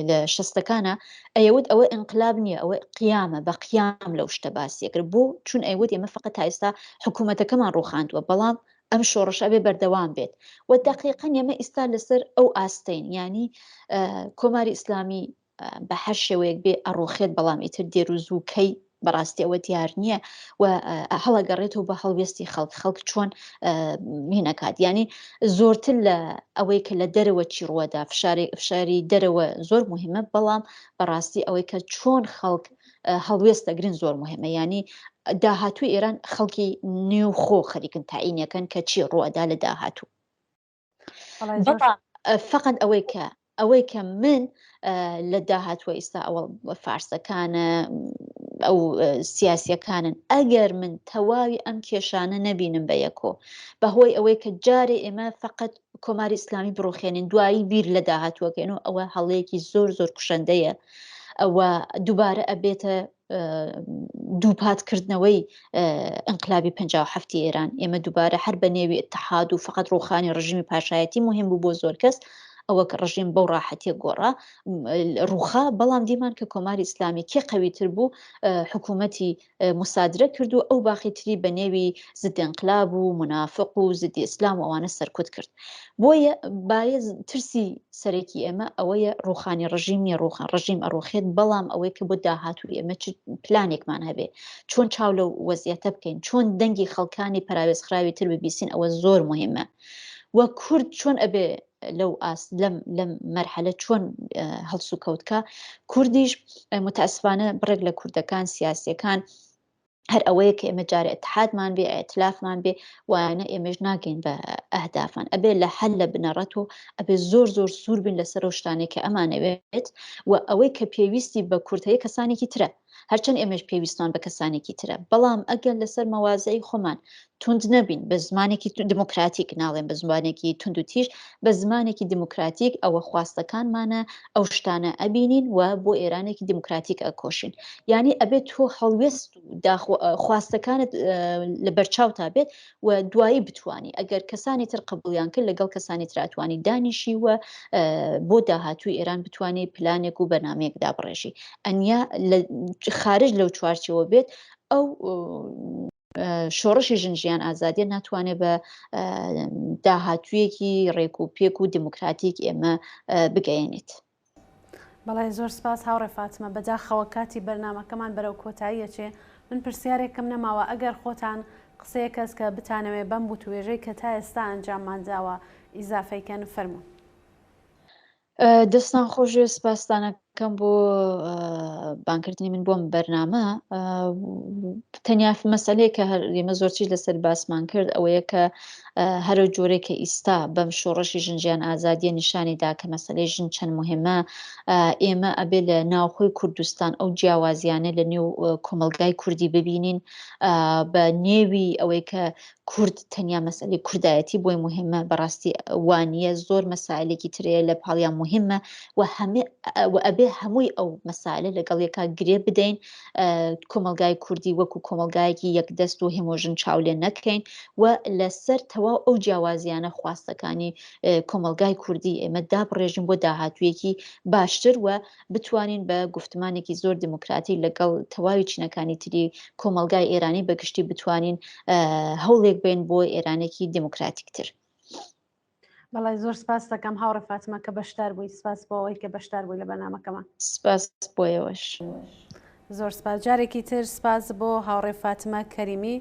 لە شەستەکانە ئەیەوت ئەوە ئینقلاب نییە، ئەوە قیامە، بە قیام لەو شتە باسیەکرد بوو، چون ئەیوت ئێمە فقط تا ئێستا حکوومەتەکەمان ڕوخاندووە، بەڵام ئەم شۆڕشە بێ بەردەوام بێت و دقیقاً ئێمە ئێستا لەسەر ئەو ئاستەین، ینی کۆماری ئیسلامی بە هەر شێوەیەک بێ ئەڕۆخێت بەڵام ئیتر دێروزووکەی بەڕاستی ئەوە دیار نییە و هەڵەگەڕێتەوە بە هەڵوێستی خەڵک چۆن هینەکات ینی زۆرتر لە ئەوەی کە لە دەرەوە چی ڕوەدا فشاری دەرەوە زۆر مهمە بەڵام بەڕاستی ئەوەی کە چۆن خەڵک هەڵوێستەگرن زۆر مهمە ینی داهاتوو ئێران خەڵکی نێو خۆ خەریکن تاعینەکەن کە چی ڕوەدا لە داهاتوو فقط ئەوەی کە من لە داهاتوە ئێستا ئەوە فارسەکانە ئەو سیاسیەکانن ئەگەر من تەواوی ئەم کێشانە نەبینم بە یەکۆ بەهۆی ئەوەی کە جارێ ئێمە فقط کۆماری ئیسلامی بڕۆخێنین دوایی بیر لە داهاتوەکەن و ئەوە هەڵەیەکی زۆر زۆر کوشندەیە ئەوە دووبارە ئەبێتە دووپاتکردنەوەی ئەنقلابی 57 ئێران ئێمە دووبارە هەر بە نێوی اتحاد و فقط ڕۆخانی ڕژیمی پاشایەتی مهم بوو بۆ زۆر کەس ئەوە کە ڕژیم بەو ڕاحەتیە گۆڕا ڕووخا بەڵام دیمان کە کۆماری ئیسلامی کێ قەویتر بوو حکوومەتی مسادرە کردو ئەو باخیتری بە نێوی زدی ئەنقلاب و منافق و زدی ئیسلام و ئەوانە سەرکوت کرد بۆیە باە ترسی سەرێکی ئێمە ئەوەیە ڕوخانی ڕژیمی ڕژیم ئەڕۆخێت بەڵام ئەوەی کە بۆ داهاتوو ئێمە پلانێکمان هەبێ چۆن چاو لەو وەزیەتە بکەین چۆن دەنگی خەڵکانی پراوێزخراوی تر ببیسین ئەوە زۆر مهمە وە کورد چۆن ئەبێ لەم مەرحلە چۆن هەڵسو کەوتکە کوردیش متاسفانە بڕێک لە کوردەکان سیاسیەکان هەر ئەوەیە کە ئێمە جارێ اتحادمان بێ ئەتلافمان بێ وانە ئێمەش ناگەین بە ئەهدافان ئەبێ لە هەل لە بنەڕەت و ئەبێ زۆر زۆر سوور بین لەسەر شتانێک کە ئەمانەوێت و ئەوەی کە پێویستی بە کورتەیە کەسانێکی ترە هەرچەند ئێمەش پێویستان بە کەسانێکی ترە بەڵام ئەگەر لەسەر مەوازەی خۆمان تند نەبین بە زمانێکی دموکراتیک ناڵێن بە زمانێکی تند و تیژ بە زمانێکی دموکراتیک ئەوە خواستەکانمانە ئەو شتانە ئەبینین و بۆ ئێرانێکی دموکراتیک ئەکۆشین ینی ئەبێت تۆ هەڵوێست و خواستەکانت لە بەرچاو تا بێت و دوایی بتوانی ئەگەر کەسانی تر قبولیان کرد لەگەڵ کەسانی تراتوانی دانیشی و بۆ داهاتووی ئێران بتوانێ پلانێک و بەنامەیەکدا بڕێژی ئەنیا خارج لەو چوارچەوە بێت ئەو شۆڕشی ژنجیان ئازادیە ناتوانێت بە داهاتوویەکی ڕێک و پێک و دموکراتیک ئێمە بگەیەنێت. بەڵای زۆر سپاس هاوڕێ فاتمە بەداخەوە کاتی بەرنامەکەمان بەرەو کۆتاییە چێ من پرسیارێکم نەماوە ئەگەر خۆتان قسەیە کەس کە بتانەوێ بەم بوو توێژەی کە تا ئێستا ئەنجاممانداوە ئیزافەیکەن فەرموون. دەستان خۆشێ سپاسدانەکەم بۆ بانکردنی من بۆم بەرنامە تەنیا مەسەلەیە کە ئێمە زۆرچی لەسەر باسمان کرد ئەوەیە کە هەرو جۆرێک کە ئیستا بەم شۆڕەشی ژنجیان ئازادیە نیشانیدا کە مەسەلەی ژن چەند مهمە ئێمە ئەبێ لە ناوخۆی کوردستان ئەو جیاوازیانە لە نێو کۆمەلگای کوردی ببینین بە نێوی ئەوەی کە کورد تەنیا مەسەلەی کوردایەتی بۆی مهمە بەڕاستی وانە زۆر مەسائلێکی ترەیە لە پاڵیان مهمە و ئەبێ هەمووی ئەو مەسائلە لەگەڵ یەکا گرێ بدەین کۆمەلگای کوردی وەکو کۆمەلگایەکی یەکدەست و هێمۆژن چاولێ نەکەین و لەسەر تەواو ئەو جیاوازیانە خواستەکانی کۆمەلگای کوردی ئێمە دابڕێژین بۆ داهاتوویەکی باشتر و بتوانین بە گفتمانێکی زۆر دموکراتی لەگەڵ تەواوی چینەکانی تری کۆمەلگای ئێرانی بەگشتی بتوانین هەوڵێک بین بۆ ئێرانێکی دموکراتیکتر. بەڵای زۆر سپاس دەکەم هاوڕێ فاتمە کە بەشدار بووی سپاس بۆ ئەوەی کە بەشدار بووی لە بەرنامەکەمان. سپاس بۆیەوەش. زۆر سپاس جارێکی تر سپاس بۆ هاوڕێ فاتمە کەریمی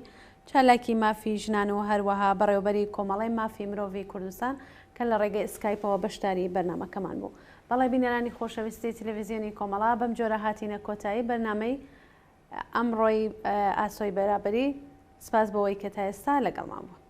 چالاکی مافی ژنان و هەروەها بەڕێوەبەری کۆمەڵی مافی مرۆڤی کوردستان کە لە ڕێگەی اسکایپەوە بەشداری بەرنامەکەمان بوو. بەڵای بینەرانی خۆشەویستی تەلەڤیزیۆنی کۆمەڵا بەم جۆرە هاتینە کۆتایی بەرنامەی ئەمڕۆی ئاسۆی بەرابەری سپاس بۆەوەی کە تا ئێستا لەگەڵمان بوو.